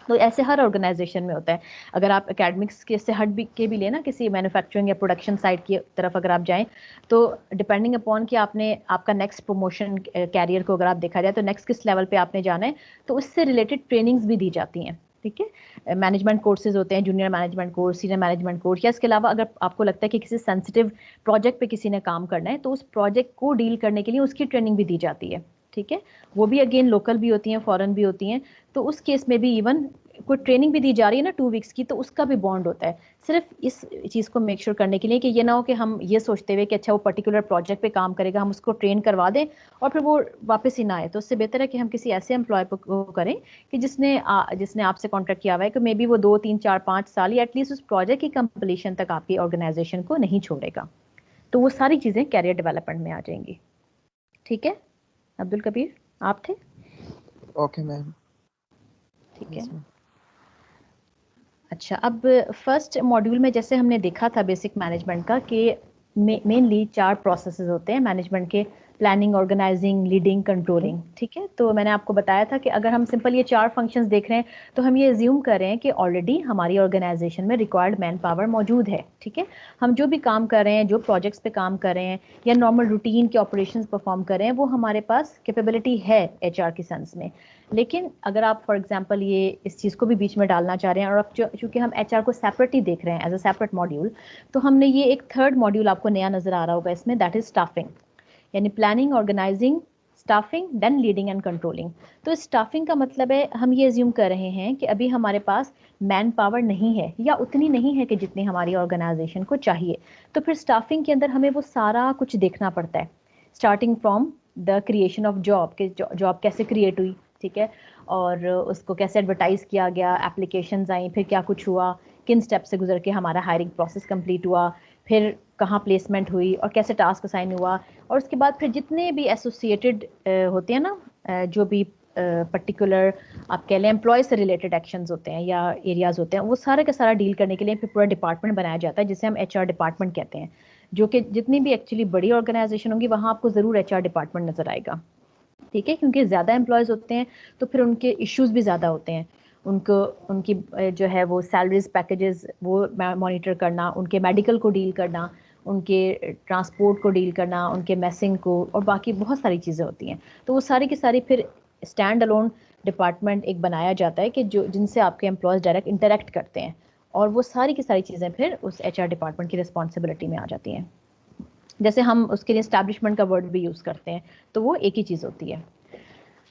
तो ऐसे हर ऑर्गेनाइजेशन में होता है। अगर आप एकेडमिक्स के से हट भी लेना, किसी मैन्युफैक्चरिंग या प्रोडक्शन साइड की तरफ अगर आप जाएं, तो डिपेंडिंग अपॉन कि आपने आपका नेक्स्ट प्रमोशन कैरियर को अगर आप देखा जाए तो नेक्स्ट किस लेवल पे आपने जाना है, तो उससे रिलेटेड ट्रेनिंग्स भी दी जाती हैं। ठीक है, मैनेजमेंट कोर्सेज होते हैं, junior management course, senior management course, या इसके अलावा अगर आपको लगता है कि किसी सेंसिटिव प्रोजेक्ट पे किसी ने काम करना है तो उस प्रोजेक्ट को डील करने के लिए उसकी ट्रेनिंग भी दी जाती है। ठीक है, वो भी अगेन लोकल भी होती हैं, फॉरेन भी होती हैं। तो उस केस में भी इवन कोई ट्रेनिंग भी दी जा रही है ना 2 वीक्स की, तो उसका भी बॉन्ड होता है, सिर्फ इस चीज़ को मेक श्योर करने के लिए कि ये ना हो कि हम ये सोचते हुए कि अच्छा वो पर्टिकुलर प्रोजेक्ट पे काम करेगा, हम उसको ट्रेन करवा दें और फिर वो वापस ही ना आए। तो उससे बेहतर है कि हम किसी ऐसे एम्प्लॉय को करें कि जिसने आपसे कॉन्ट्रैक्ट किया हुआ है कि मे बी वो 2 3 4 5 साल या एटलीस्ट उस प्रोजेक्ट की कंप्लीशन तक आपकी ऑर्गेनाइजेशन को नहीं छोड़ेगा। तो वो सारी चीज़ें कैरियर डेवलपमेंट में आ जाएंगी। ठीक है, अब्दुल कबीर आप थे? Okay ma'am. ठीक है, अच्छा, अब फर्स्ट मॉड्यूल में जैसे हमने देखा था बेसिक मैनेजमेंट का कि मेनली 4 प्रोसेसेस होते हैं मैनेजमेंट के, प्लानिंग, ऑर्गेनाइजिंग, लीडिंग, कंट्रोलिंग। ठीक है, तो मैंने आपको बताया था कि अगर हम सिंपल ये 4 फंक्शंस देख रहे हैं तो हम ये एज्यूम कर रहे हैं कि ऑलरेडी हमारी ऑर्गेनाइजेशन में रिक्वायर्ड मैन पावर मौजूद है। ठीक है, हम जो भी काम कर रहे हैं, जो प्रोजेक्ट्स पे काम कर रहे हैं या नॉर्मल रूटीन के ऑपरेशंस परफॉर्म कर रहे हैं, वो हमारे पास कैपेबिलिटी है एचआर के सेंस में। लेकिन अगर आप फॉर एग्जांपल ये इस चीज़ को भी बीच में डालना चाह रहे हैं और अब चूंकि हम एचआर को सेपरेट ही देख रहे हैं एज अ सेपरेट मॉड्यूल, तो हमने ये एक थर्ड मॉड्यूल आपको नया नजर आ रहा होगा इसमें, दैट इज स्टाफिंग, यानी planning, organising, staffing, then leading and controlling. तो स्टाफिंग का मतलब है हम ये एज्यूम कर रहे हैं कि अभी हमारे पास मैन पावर नहीं है या उतनी नहीं है कि जितनी हमारी ऑर्गेनाइजेशन को चाहिए। तो फिर स्टाफिंग के अंदर हमें वो सारा कुछ देखना पड़ता है, starting from the creation of job, कि जॉब कैसे क्रिएट हुई। ठीक है, और उसको कैसे एडवर्टाइज किया गया, एप्लीकेशंस आई, फिर क्या कुछ हुआ, किन स्टेप से गुजर के हमारा हायरिंग प्रोसेस कंप्लीट हुआ, फिर कहाँ प्लेसमेंट हुई और कैसे टास्क असाइन हुआ, और उसके बाद फिर जितने भी एसोसिएटेड होते हैं ना जो भी पर्टिकुलर आप कह लें एम्प्लॉय से रिलेटेड एक्शंस होते हैं या एरियाज होते हैं, वो सारे का सारा डील करने के लिए फिर पूरा डिपार्टमेंट बनाया जाता है जिसे हम एचआर डिपार्टमेंट कहते हैं। जो कि जितनी भी एक्चुअली बड़ी ऑर्गेनाइजेशन होंगी वहाँ आपको ज़रूर एचआर डिपार्टमेंट नजर आएगा। ठीक है, क्योंकि ज़्यादा एम्प्लॉयज़ होते हैं तो फिर उनके इश्यूज़ भी ज़्यादा होते हैं, उनको उनकी जो है वो सैलरीज पैकेजेस वो मॉनिटर करना, उनके मेडिकल को डील करना, उनके ट्रांसपोर्ट को डील करना, उनके मैसिंग को, और बाकी बहुत सारी चीज़ें होती हैं। तो वो सारी की सारी फिर स्टैंड अलोन डिपार्टमेंट एक बनाया जाता है कि जो जिनसे आपके एम्प्लॉयज़ डायरेक्ट इंटरेक्ट करते हैं, और वो सारी की सारी चीज़ें फिर उस एचआर डिपार्टमेंट की रिस्पॉन्सिबिलिटी में आ जाती हैं। जैसे हम उसके लिए एस्टैब्लिशमेंट का वर्ड भी यूज़ करते हैं, तो वो एक ही चीज़ होती है।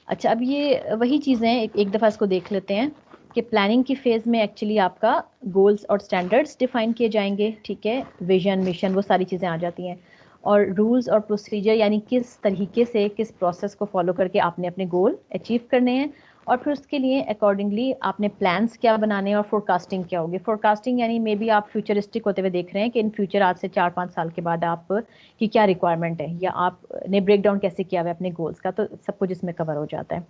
अच्छा, अब ये वही चीज़ें एक दफ़ा इसको देख लेते हैं कि प्लानिंग की फेज़ में एक्चुअली आपका गोल्स और स्टैंडर्ड्स डिफाइन किए जाएंगे। ठीक है, विजन, मिशन, वो सारी चीज़ें आ जाती हैं, और रूल्स और प्रोसीजर यानी किस तरीके से, किस प्रोसेस को फॉलो करके आपने अपने गोल अचीव करने हैं, और फिर उसके लिए अकॉर्डिंगली आपने प्लान्स क्या बनाने हैं और फोरकास्टिंग क्या होगी। फोरकास्टिंग यानी मे बी आप फ्यूचरिस्टिक होते हुए देख रहे हैं कि इन फ्यूचर आज से 4-5 साल के बाद आप की क्या रिक्वायरमेंट है, या आपने ब्रेक डाउन कैसे किया हुआ है अपने गोल्स का, तो सब कुछ इसमें कवर हो जाता है।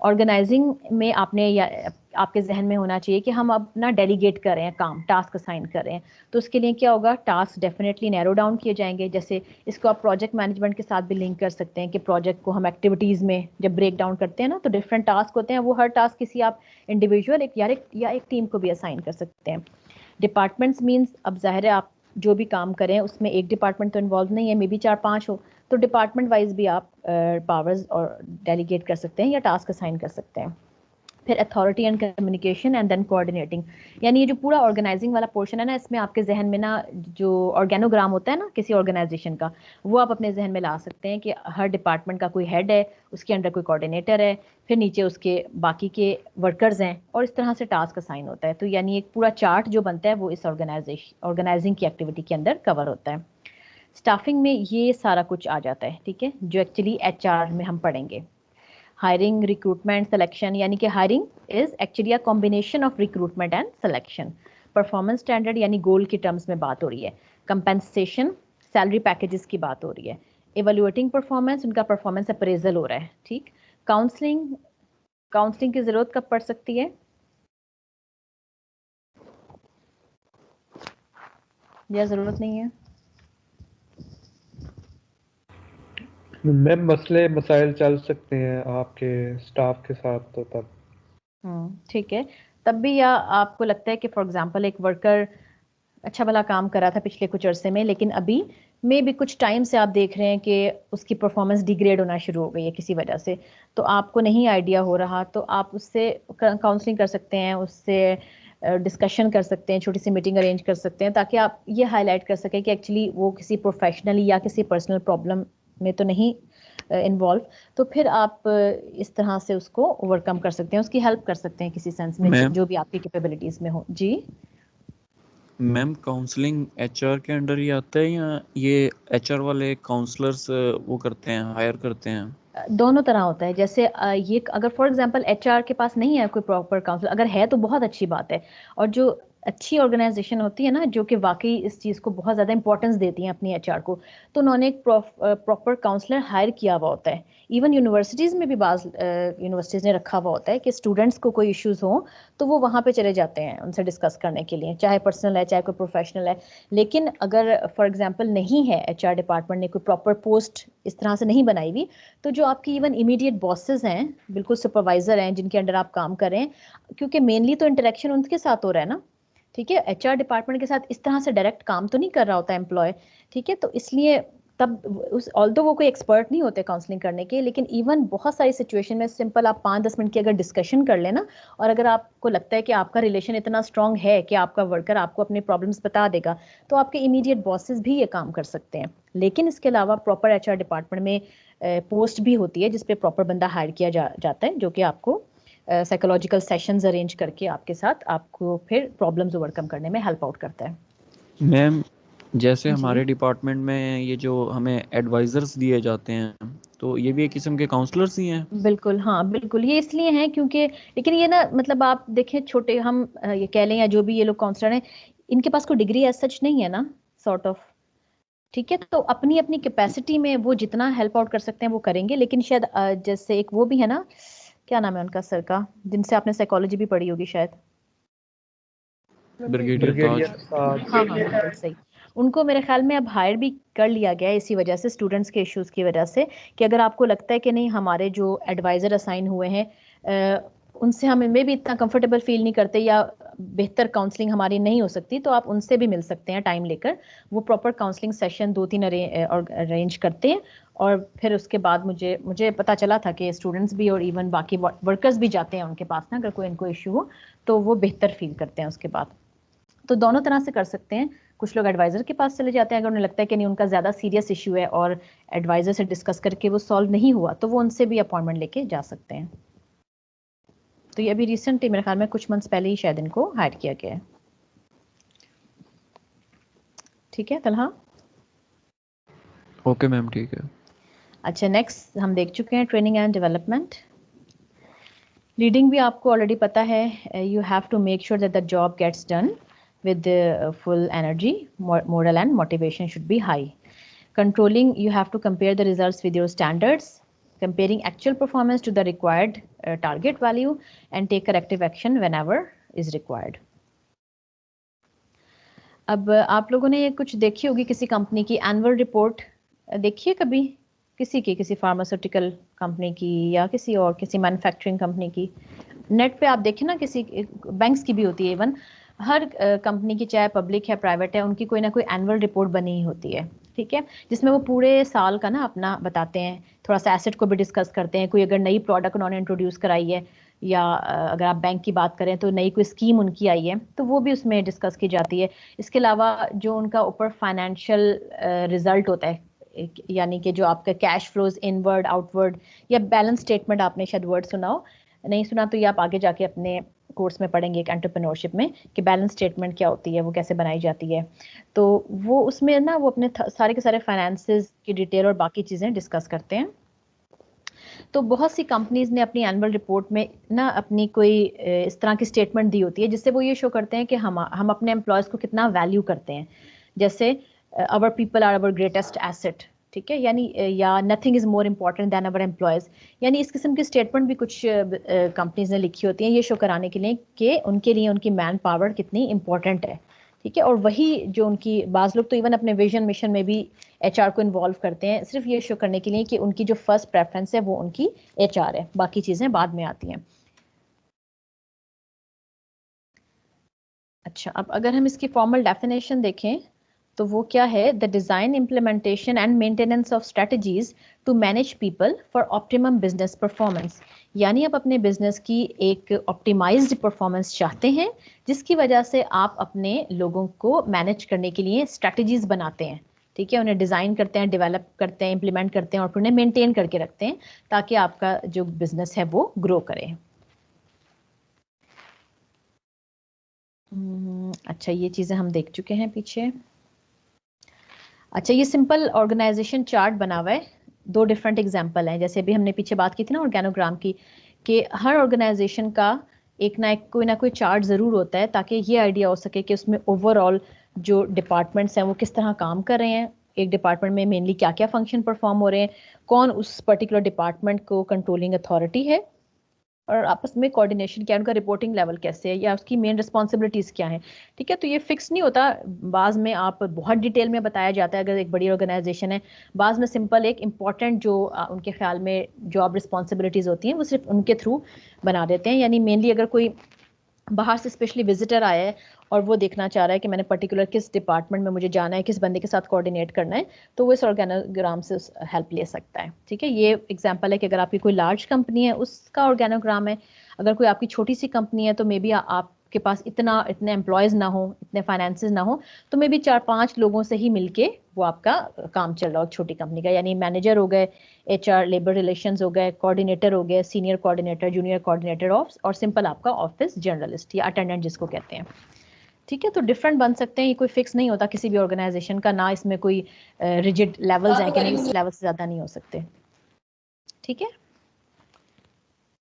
ऑर्गेनाइजिंग में आपने या आपके जहन में होना चाहिए कि हम अपना डेलीगेट कर रहे हैं काम, टास्क असाइन कर रहे हैं, तो उसके लिए क्या होगा, टास्क डेफिनेटली नैरो डाउन किए जाएंगे। जैसे इसको आप प्रोजेक्ट मैनेजमेंट के साथ भी लिंक कर सकते हैं कि प्रोजेक्ट को हम एक्टिविटीज़ में जब ब्रेक डाउन करते हैं ना, तो डिफरेंट टास्क होते हैं, वो हर टास्क किसी आप इंडिविजुअल या एक टीम को भी असाइन कर सकते हैं। डिपार्टमेंट्स मीन्स अब जाहिर है आप जो भी काम करें उसमें एक डिपार्टमेंट तो इन्वॉल्व नहीं है, मे बी 4-5 हो, तो डिपार्टमेंट वाइज भी आप पावर्स और डेलीगेट कर सकते हैं या टास्क असाइन कर सकते हैं। फिर authority and communication and then coordinating, यानी ये जो पूरा ऑर्गेनाइजिंग वाला पोर्शन है ना, इसमें आपके जहन में ना जो ऑर्गेनोग्राम होता है ना किसी ऑर्गेनाइजेशन का, वो आप अपने जहन में ला सकते हैं कि हर डिपार्टमेंट का कोई हेड है, उसके अंडर कोई कोऑर्डिनेटर है, फिर नीचे उसके बाकी के वर्कर्स हैं, और इस तरह से टास्क असाइन होता है। तो यानी एक पूरा चार्ट जो बनता है वो इस ऑर्गेनाइजिंग की एक्टिविटी के अंदर कवर होता है। स्टाफिंग में ये सारा कुछ आ जाता है, ठीक है, जो एक्चुअली एचआर में हम पढ़ेंगे। हायरिंग, रिक्रूटमेंट, सिलेक्शन, यानी कि hiring is actually a combination of recruitment and selection. Performance standard यानी गोल की टर्म्स में बात हो रही है। कंपेंसेशन, सैलरी पैकेजेस की बात हो रही है। इवेल्युएटिंग परफॉर्मेंस, उनका परफॉर्मेंस अप्रेजल हो रहा है, ठीक। काउंसलिंग, काउंसलिंग की जरूरत कब पड़ सकती है या जरूरत नहीं है? मैम मसले मसाइल चल सकते हैं आपके स्टाफ के साथ तो तब। ठीक है, तब भी, या आपको लगता है कि फॉर एग्जांपल एक वर्कर अच्छा भला काम कर रहा था पिछले कुछ अरसे में, लेकिन अभी मे भी कुछ टाइम से आप देख रहे हैं कि उसकी परफॉर्मेंस डिग्रेड होना शुरू हो गई है किसी वजह से, तो आपको नहीं आइडिया हो रहा, तो आप उससे काउंसलिंग कर सकते हैं, उससे डिस्कशन कर सकते हैं, छोटी सी मीटिंग अरेंज कर सकते हैं, ताकि आप ये हाईलाइट कर सकें कि एक्चुअली वो किसी प्रोफेशनल या किसी पर्सनल प्रॉब्लम में तो नहीं इन्वॉल्व, तो फिर आप इस तरह से उसको ओवरकम कर सकते हैं, उसकी हेल्प कर सकते हैं किसी सेंस में, जो भी आपकी कैपेबिलिटीज में हो। जी मैम, काउंसलिंग एचआर के अंडर ही आता है या ये एचआर वाले काउंसलर्स वो करते हैं, हायर करते हैं? दोनों तरह होता है। जैसे ये अगर फॉर एग्जांपल एचआर के पास नहीं है कोई प्रॉपर काउंसलर, अगर है तो बहुत अच्छी बात है। और जो अच्छी ऑर्गेनाइजेशन होती है ना, जो कि वाकई इस चीज़ को बहुत ज़्यादा इंपॉर्टेंस देती हैं अपनी एचआर को, तो उन्होंने एक प्रॉपर काउंसलर हायर किया हुआ होता है। इवन यूनिवर्सिटीज़ में भी बाज़ यूनिवर्सिटीज़ ने रखा हुआ होता है कि स्टूडेंट्स को कोई इश्यूज हो तो वो वहाँ पे चले जाते हैं उनसे डिस्कस करने के लिए, चाहे पर्सनल है चाहे कोई प्रोफेशनल है। लेकिन अगर फॉर एग्जांपल नहीं है, एचआर डिपार्टमेंट ने कोई प्रॉपर पोस्ट इस तरह से नहीं बनाई हुई, तो जो आपकी इवन इमीडिएट बॉसेस हैं, बिल्कुल सुपरवाइजर हैं जिनके अंडर आप काम कर रहे हैं, क्योंकि मेनली तो इंटरेक्शन उनके साथ हो रहा है ना, ठीक है, एचआर डिपार्टमेंट के साथ इस तरह से डायरेक्ट काम तो नहीं कर रहा होता एम्प्लॉय, ठीक है, तो इसलिए तब उस ऑल्दो वो कोई एक्सपर्ट नहीं होते काउंसलिंग करने के, लेकिन इवन बहुत सारी सिचुएशन में सिंपल आप 5-10 मिनट की अगर डिस्कशन कर लेना, और अगर आपको लगता है कि आपका रिलेशन इतना स्ट्रांग है कि आपका वर्कर आपको अपने प्रॉब्लम्स बता देगा, तो आपके इमीडिएट बॉसेस भी ये काम कर सकते हैं। लेकिन इसके अलावा प्रॉपर एचआर डिपार्टमेंट में पोस्ट भी होती है जिसपे प्रॉपर बंदा हायर किया जाता है, जो कि आपको साइकोलॉजिकल सेशंस अरेंज करके आपके साथ आपको फिर प्रॉब्लम्स ओवरकम करने में हेल्प आउट करता है। मैम, जैसे जी हमारे डिपार्टमेंट में ये जो हमें एडवाइजर्स दिए जाते हैं, तो ये भी एक किस्म के काउंसलर्स ही हैं? बिल्कुल, हाँ बिल्कुल, ये इसलिए हैं क्योंकि, लेकिन ये ना मतलब आप देखें छोटे हम ये कह लें या जो भी ये लोग काउंसलर हैं, इनके पास कोई डिग्री एज सच नहीं है ना, सॉर्ट ऑफ, ठीक है, तो अपनी अपनी कैपेसिटी में वो जितना हेल्प आउट कर सकते हैं वो करेंगे। लेकिन शायद जैसे एक वो भी है ना, क्या नाम है उनका सर का, जिनसे आपने साइकोलॉजी भी पढ़ी होगी शायद, ब्रिगेडियर ब्रिगेडियर ताज। ताज। हाँ हाँ बिल्कुल सही। उनको मेरे ख्याल में अब हायर भी कर लिया गया है इसी वजह से, स्टूडेंट्स के इश्यूज की वजह से, कि अगर आपको लगता है कि नहीं हमारे जो एडवाइजर असाइन हुए हैं उनसे हम इनमें भी इतना कंफर्टेबल फील नहीं करते, या बेहतर काउंसलिंग हमारी नहीं हो सकती, तो आप उनसे भी मिल सकते हैं टाइम लेकर। वो प्रॉपर काउंसलिंग सेशन 2-3 अरेंज करते हैं, और फिर उसके बाद मुझे पता चला था कि स्टूडेंट्स भी और इवन बाकी वर्कर्स भी जाते हैं उनके पास ना, अगर कोई इनको इशू हो तो वो बेहतर फील करते हैं उसके बाद। तो दोनों तरह से कर सकते हैं। कुछ लोग एडवाइजर के पास चले जाते हैं अगर उन्हें लगता है कि नहीं उनका ज़्यादा सीरियस इशू है और एडवाइजर से डिस्कस करके वो सॉल्व नहीं हुआ, तो वो उनसे भी अपॉइंटमेंट लेके जा सकते हैं। तो ये अभी रिसेंटली मेरे ख्याल में कुछ मंथ्स पहले ही शायद इनको हायर किया गया है। ठीक है तलहा? ओके मैम, ठीक है। अच्छा, नेक्स्ट हम देख चुके हैं ट्रेनिंग एंड डेवलपमेंट। रीडिंग भी आपको ऑलरेडी पता है, you have to make sure that the job gets done with full energy, moral and motivation should be high. Controlling, you have to compare the results with your standards, comparing actual performance to the required target value, and take corrective action whenever is required. अब आप लोगों ने ये कुछ देखी होगी किसी company की एनुअल रिपोर्ट, देखी है कभी किसी फार्मास्यूटिकल कंपनी की या किसी मैन्युफैक्चरिंग कंपनी की? नेट पे आप देखें ना, किसी बैंक्स की भी होती है, इवन हर कंपनी की, चाहे पब्लिक है प्राइवेट है, उनकी कोई ना कोई एनुअल रिपोर्ट बनी ही होती है, ठीक है, जिसमें वो पूरे साल का ना अपना बताते हैं, थोड़ा सा एसेट को भी डिस्कस करते हैं, कोई अगर नई प्रोडक्ट उन्होंने इंट्रोड्यूस कराई है, या अगर आप बैंक की बात करें तो नई कोई स्कीम उनकी आई है तो वो भी उसमें डिस्कस की जाती है। इसके अलावा जो उनका ऊपर फाइनेंशियल रिजल्ट होता है, यानी कि जो आपका कैश फ्लोज इनवर्ड आउटवर्ड, या बैलेंस स्टेटमेंट, आपने शायद वर्ड सुना हो, नहीं सुना तो ये आप आगे जाके अपने कोर्स में पढ़ेंगे एक एंटरप्रेन्योरशिप में कि बैलेंस स्टेटमेंट क्या होती है, वो कैसे बनाई जाती है। तो वो उसमें ना वो अपने सारे के सारे फाइनेंसेस की डिटेल और बाकी चीज़ें डिस्कस करते हैं। तो बहुत सी कंपनीज ने अपनी एनुअल रिपोर्ट में ना अपनी कोई इस तरह की स्टेटमेंट दी होती है जिससे वो ये शो करते हैं कि हम अपने एम्प्लॉयज़ को कितना वैल्यू करते हैं। जैसे our people are our greatest asset, ठीक है, यानी या nothing is more important than our employees, यानी इस किस्म की स्टेटमेंट भी कुछ कंपनीज ने लिखी होती हैं ये शो कराने के लिए कि उनके लिए उनकी मैन पावर कितनी इंपॉर्टेंट है, ठीक है। और वही जो उनकी बाज़ लोग तो इवन अपने विजन मिशन में भी एचआर को इन्वॉल्व करते हैं सिर्फ ये शो करने के लिए कि उनकी जो फर्स्ट प्रेफरेंस है वो उनकी एचआर है, बाकी चीज़ें बाद में आती हैं। अच्छा, अब अगर हम इसकी फॉर्मल डेफिनेशन देखें तो वो क्या है, the design implementation and maintenance of strategies to manage people for optimum business performance, यानी आप अपने बिजनेस की एक ऑप्टिमाइज्ड परफॉर्मेंस चाहते हैं जिसकी वजह से आप अपने लोगों को मैनेज करने के लिए स्ट्रेटजीज बनाते हैं, ठीक है, उन्हें डिज़ाइन करते हैं, डेवलप करते हैं, इम्प्लीमेंट करते हैं और फिर उन्हें मेंटेन करके रखते हैं ताकि आपका जो बिजनेस है वो ग्रो करे। अच्छा, ये चीज़ें हम देख चुके हैं पीछे। अच्छा, ये सिंपल ऑर्गेनाइजेशन चार्ट बना हुआ है, दो डिफरेंट एग्जांपल हैं, जैसे अभी हमने पीछे बात की थी ना ऑर्गेनोग्राम की, कि हर ऑर्गेनाइजेशन का एक ना कोई चार्ट ज़रूर होता है ताकि ये आइडिया हो सके कि उसमें ओवरऑल जो डिपार्टमेंट्स हैं वो किस तरह काम कर रहे हैं, एक डिपार्टमेंट में मेनली क्या क्या फंक्शन परफॉर्म हो रहे हैं, कौन उस पर्टिकुलर डिपार्टमेंट को कंट्रोलिंग अथॉरिटी है और आपस में कोऑर्डिनेशन क्या है, उनका रिपोर्टिंग लेवल कैसे है या उसकी मेन रिस्पॉन्सिबिलिटीज़ क्या हैं, ठीक है। तो ये फिक्स नहीं होता, बाज़ में आप बहुत डिटेल में बताया जाता है अगर एक बड़ी ऑर्गेनाइजेशन है, बाज़ में सिंपल एक इम्पॉर्टेंट जो उनके ख्याल में जॉब रिस्पॉन्सिबिलिटीज़ होती हैं वो सिर्फ उनके थ्रू बना देते हैं। यानी मेनली अगर कोई बाहर से स्पेशली विजिटर आया है और वो देखना चाह रहा है कि मैंने पर्टिकुलर किस डिपार्टमेंट में मुझे जाना है, किस बंदे के साथ कोऑर्डिनेट करना है, तो वो इस ऑर्गेनोग्राम से हेल्प ले सकता है, ठीक है। ये एग्जांपल है कि अगर आपकी कोई लार्ज कंपनी है उसका ऑर्गेनोग्राम है, अगर कोई आपकी छोटी सी कंपनी है तो मे बी आपके पास इतने एम्प्लॉयज़ ना हो, इतने फाइनेंसेस ना हो, तो मे बी 4-5 लोगों से ही मिलके वो आपका काम चल रहा हो छोटी कंपनी का, यानी मैनेजर हो गए, एचआर लेबर रिलेशंस हो गए, कोऑर्डिनेटर हो गए, सीनियर कोऑर्डिनेटर, जूनियर कोऑर्डिनेटर और सिंपल आपका ऑफिस जर्नलिस्ट या अटेंडेंट जिसको कहते हैं, ठीक है। तो डिफरेंट बन सकते हैं, ये कोई फिक्स नहीं होता किसी भी ऑर्गेनाइजेशन का, ना इसमें कोई रिजिड लेवल्स हैं कि नहीं इस लेवल से ज़्यादा नहीं हो सकते, ठीक है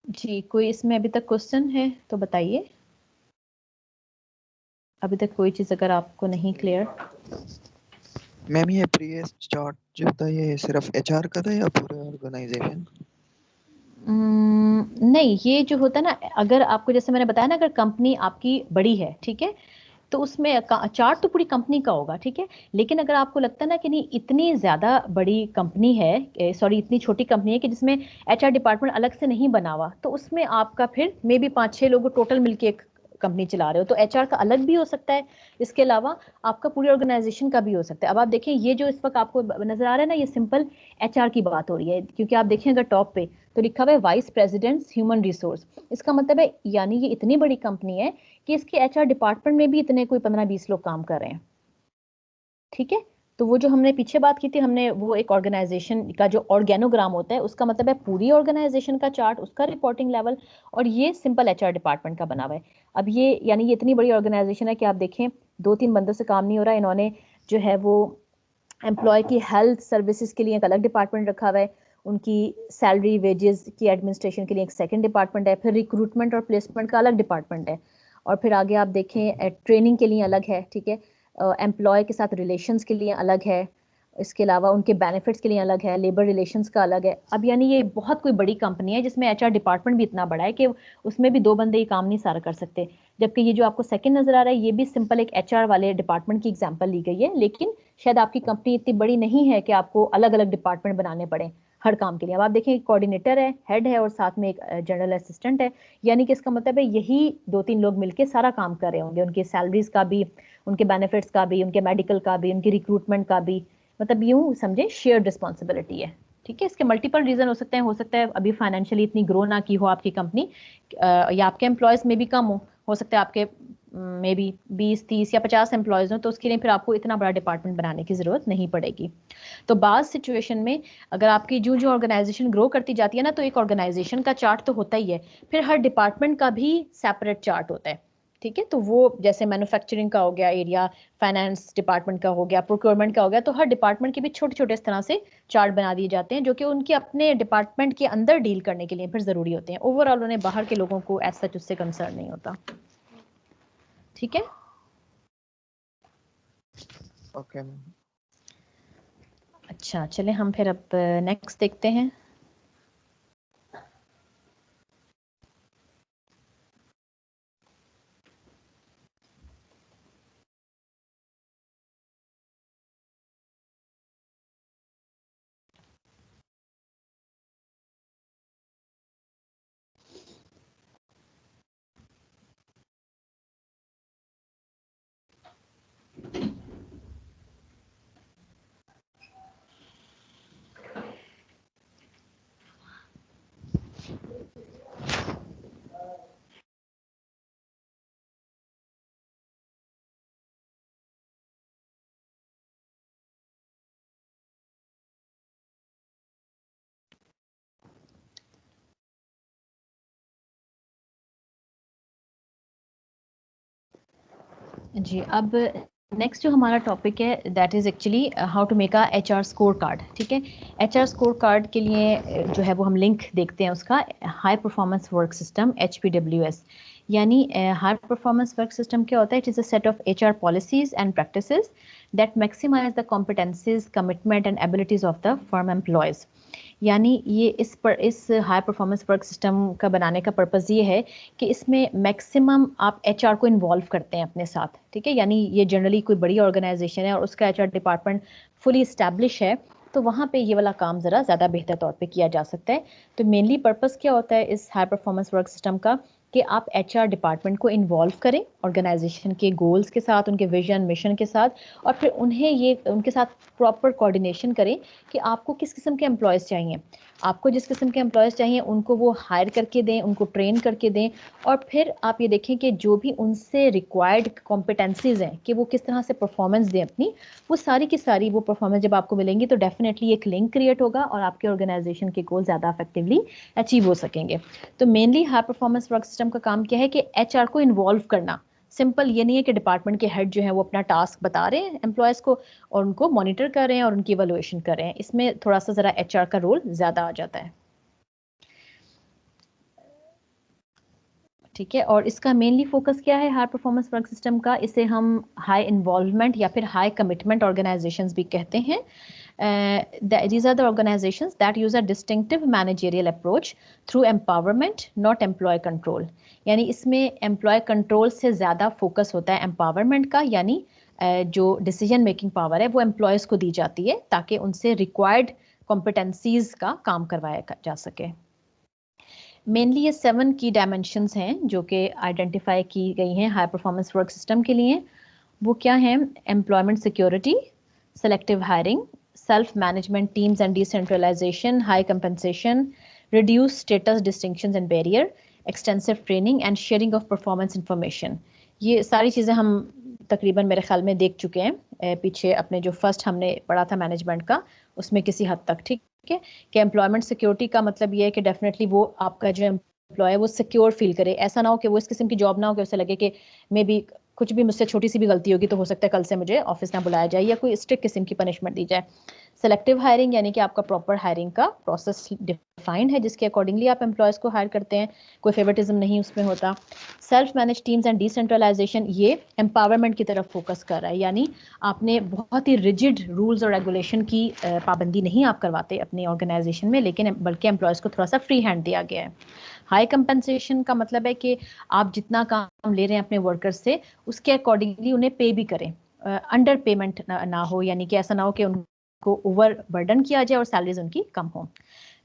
जी। कोई इसमें अभी तक क्वेश्चन है तो बताइए, अभी तक कोई चीज़ अगर आपको नहीं क्लियर। मैम ये प्रीवियस चार्ट जो था ये सिर्फ एचआर का था या पूरे ऑर्गेनाइजेशन? नहीं, ये जो होता है ना, अगर आपको जैसे मैंने बताया ना, अगर कंपनी आपकी बड़ी है, ठीक है, तो उसमें चार्ट तो पूरी कंपनी का होगा, ठीक है। लेकिन अगर आपको लगता है ना कि नहीं इतनी ज़्यादा बड़ी कंपनी है, सॉरी इतनी छोटी कंपनी है कि जिसमें एचआर डिपार्टमेंट अलग से नहीं बना हुआ, तो उसमें आपका फिर मे बी 5-6 लोग टोटल मिलके एक कंपनी चला रहे हो, तो एचआर का अलग भी हो सकता है, इसके अलावा आपका पूरी ऑर्गेनाइजेशन का भी हो सकता है। अब आप देखें ये जो इस वक्त आपको नजर आ रहा है ना, ये सिंपल एचआर की बात हो रही है, क्योंकि आप देखें अगर टॉप पे तो लिखा हुआ है वाइस प्रेसिडेंट ह्यूमन रिसोर्स, इसका मतलब है यानी ये इतनी बड़ी कंपनी है कि इसके एचआर डिपार्टमेंट में भी इतने कोई 15-20 लोग काम कर रहे हैं, ठीक है। तो वो जो हमने पीछे बात की थी, हमने वो एक ऑर्गेनाइजेशन का जो ऑर्गेनोग्राम होता है उसका मतलब है पूरी ऑर्गेनाइजेशन का चार्ट, उसका रिपोर्टिंग लेवल, और ये सिंपल एचआर डिपार्टमेंट का बना हुआ है। अब ये यानी ये इतनी बड़ी ऑर्गेनाइजेशन है कि आप देखें 2-3 बंदों से काम नहीं हो रहा है, इन्होंने जो है वो एम्प्लॉय की हेल्थ सर्विसेज के लिए एक अलग डिपार्टमेंट रखा हुआ है, उनकी सैलरी वेजेस की एडमिनिस्ट्रेशन के लिए एक सेकंड डिपार्टमेंट है, फिर रिक्रूटमेंट और प्लेसमेंट का अलग डिपार्टमेंट है, और फिर आगे आप देखें ट्रेनिंग के लिए अलग है, ठीक है, एम्प्लॉय के साथ रिलेशंस के लिए अलग है, इसके अलावा उनके बेनिफिट्स के लिए अलग है, लेबर रिलेशंस का अलग है। अब यानी ये बहुत कोई बड़ी कंपनी है जिसमें एचआर डिपार्टमेंट भी इतना बड़ा है कि उसमें भी 2 बंदे ये काम नहीं सारा कर सकते, जबकि ये जो आपको सेकंड नजर आ रहा है ये भी सिंपल एक एचआर वाले डिपार्टमेंट की एग्जांपल ली गई है, लेकिन शायद आपकी कंपनी इतनी बड़ी नहीं है कि आपको अलग अलग डिपार्टमेंट बनाने पड़े हर काम के लिए। अब आप देखें कोऑर्डिनेटर है, हेड है और साथ में एक जनरल असिस्टेंट है, यानी कि इसका मतलब है यही 2-3 लोग मिलके सारा काम कर रहे होंगे, उनकी सैलरीज का भी, उनके बेनिफिट्स का भी, उनके मेडिकल का भी, उनकी रिक्रूटमेंट का भी, मतलब यूं समझे शेयर्ड रिस्पॉन्सिबिलिटी है, ठीक है। इसके मल्टीपल रीजन हो सकता है अभी फाइनेंशियली इतनी ग्रो ना की हो आपकी कंपनी, या आपके एम्प्लॉयज में भी कम हो सकता है आपके मे बी 20, 30 या 50 एम्प्लॉयज हो, तो उसके लिए फिर आपको इतना बड़ा डिपार्टमेंट बनाने की ज़रूरत नहीं पड़ेगी। तो बाज़ सिचुएशन में अगर आपकी जो जो ऑर्गेनाइजेशन ग्रो करती जाती है ना, तो एक ऑर्गेनाइजेशन का चार्ट तो होता ही है, फिर हर डिपार्टमेंट का भी सेपरेट चार्ट होता है। ठीक है, तो वो जैसे मैन्युफैक्चरिंग का हो गया एरिया, फाइनेंस डिपार्टमेंट का हो गया, प्रोक्योरमेंट का हो गया, तो हर डिपार्टमेंट के भी छोटे छोटे इस तरह से चार्ट बना दिए जाते हैं जो कि उनके अपने डिपार्टमेंट के अंदर डील करने के लिए फिर ज़रूरी होते हैं। ओवरऑल उन्हें बाहर के लोगों को ऐसा सच उससे कंसर्न नहीं होता। ठीक है, ओके। अच्छा चले हम फिर अब नेक्स्ट देखते हैं। जी, अब नेक्स्ट जो हमारा टॉपिक है that is actually how to make a HR score card. ठीक है, एचआर स्कोर कार्ड के लिए जो है वो हम लिंक देखते हैं उसका, high performance work system HPWS। यानी हाई परफॉर्मेंस वर्क सिस्टम क्या होता है? It is a set of HR policies and practices that maximise the competencies, commitment and abilities of the firm employees. यानी ये इस हाई परफॉर्मेंस वर्क सिस्टम का बनाने का पर्पज़ ये है कि इसमें मैक्सिमम आप HR को इन्वॉल्व करते हैं अपने साथ। ठीक है, यानी ये जनरली कोई बड़ी ऑर्गेनाइजेशन है और उसका HR डिपार्टमेंट फुली इस्टेब्लिश है, तो वहाँ पे ये वाला काम ज़रा ज़्यादा बेहतर तौर पे किया जा सकता है। तो मेनली पर्पज़ क्या होता है इस हाई परफॉर्मेंस वर्क सिस्टम का कि आप HR डिपार्टमेंट को इन्वॉल्व करें ऑर्गेनाइजेशन के गोल्स के साथ, उनके विजन मिशन के साथ, और फिर उन्हें ये उनके साथ प्रॉपर कोऑर्डिनेशन करें कि आपको किस किस्म के एम्प्लॉयज़ चाहिए। आपको जिस किस्म के एम्प्लॉयज़ चाहिए उनको वो हायर करके दें, उनको ट्रेन करके दें, और फिर आप ये देखें कि जो भी उनसे रिक्वायर्ड कॉम्पिटेंसीज़ हैं कि वो किस तरह से परफॉर्मेंस दें अपनी, वो सारी की सारी वो परफॉर्मेंस जब आपको मिलेंगी तो डेफिनेटली एक लिंक क्रिएट होगा और आपके ऑर्गेनाइजेशन के गोल ज़्यादा इफेक्टिवली अचीव हो सकेंगे। तो mainly high performance work system का काम क्या है कि HR को इन्वॉल्व करना। सिंपल ये नहीं है कि डिपार्टमेंट के हेड जो है वो अपना टास्क बता रहे हैं एम्प्लॉयज़ को और उनको मॉनिटर कर रहे हैं और उनकी इवैल्यूएशन कर रहे हैं। इसमें थोड़ा सा ज़रा HR का रोल ज़्यादा आ जाता है। ठीक है, और इसका मेनली फोकस क्या है हाई परफॉर्मेंस वर्क सिस्टम का? इसे हम हाई इन्वॉल्वमेंट या फिर हाई कमिटमेंट ऑर्गेनाइजेशंस भी कहते हैं। These are the organizations that use a distinctive managerial approach through empowerment, not employee control. यानी इसमें एम्प्लॉय कंट्रोल से ज़्यादा फोकस होता है एम्पावरमेंट का, यानी जो डिसीजन मेकिंग पावर है वो एम्प्लॉयज़ को दी जाती है ताकि उनसे रिक्वायर्ड कॉम्पिटेंसीज का काम करवाया जा सके। मेनली ये 7 की डायमेंशंस हैं जो कि आइडेंटिफाई की गई हैं हाई परफॉर्मेंस वर्क सिस्टम के लिए। वो क्या हैं? Employment security, selective hiring, self management teams and decentralisation, high compensation, reduce status distinctions and barrier, extensive training and sharing of performance information. ये सारी चीज़ें हम तकरीबन मेरे ख्याल में देख चुके हैं पीछे अपने जो फर्स्ट हमने पढ़ा था मैनेजमेंट का उसमें किसी हद तक। ठीक है, कि एम्प्लॉयमेंट सिक्योरिटी का मतलब ये है कि डेफिनेटली वो आपका जो एम्प्लॉय है वो सिक्योर फील करे। ऐसा ना हो कि वो इस किस्म की जॉब ना हो कि उसे लगे कि मे बी कुछ भी मुझसे छोटी सी भी गलती होगी तो हो सकता है कल से मुझे ऑफिस ना बुलाया जाए या कोई स्ट्रिक्ट किस्म की पनिशमेंट दी जाए। सेलेक्टिव हायरिंग यानी कि आपका प्रॉपर हायरिंग का प्रोसेस डिफाइंड है जिसके अकॉर्डिंगली आप एम्प्लॉयज़ को हायर करते हैं, कोई फेवरेटिज्म नहीं उसमें होता। Self manage teams and decentralisation ये एम्पावरमेंट की तरफ फोकस कर रहा है, यानी आपने बहुत ही रिजिड रूल्स और रेगुलेशन की पाबंदी नहीं आप करवाते अपनी ऑर्गेनाइजेशन में, लेकिन बल्कि एम्प्लॉयज़ को थोड़ा सा फ्री हैंड दिया गया है। हाई कंपनसेशन का मतलब है कि आप जितना काम ले रहे हैं अपने वर्कर्स से उसके अकॉर्डिंगली उन्हें पे भी करें, अंडर पेमेंट ना हो, यानी कि ऐसा ना हो कि उनको ओवर बर्डन किया जाए और सैलरीज उनकी कम हो।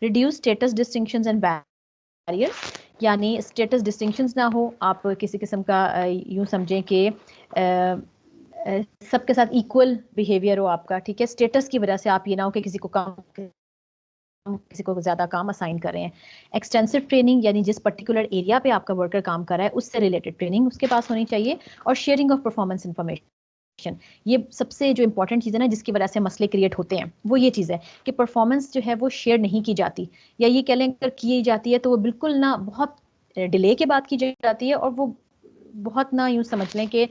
Reduce status distinctions and barriers, यानी स्टेटस डिस्टिंक्शंस ना हो, आप किसी किस्म का यूं समझें कि सबके साथ इक्वल बिहेवियर हो आपका। ठीक है, स्टेटस की वजह से आप ये ना हो कि किसी को कम किसी को ज़्यादा काम असाइन कर रहे हैं। एक्सटेंसिव ट्रेनिंग यानी जिस पर्टिकुलर एरिया पे आपका वर्कर काम कर रहा है उससे रिलेटेड ट्रेनिंग उसके पास होनी चाहिए। और शेयरिंग ऑफ परफॉर्मेंस इंफॉर्मेशन, ये सबसे जो इंपॉर्टेंट चीज़ है ना जिसकी वजह से मसले क्रिएट होते हैं वो ये चीज़ है कि परफॉर्मेंस जो है वो शेयर नहीं की जाती, या ये कह लें अगर की जाती है तो वो बिल्कुल ना बहुत डिले के बाद की जाती है, और वो बहुत ना यूँ समझ लें कि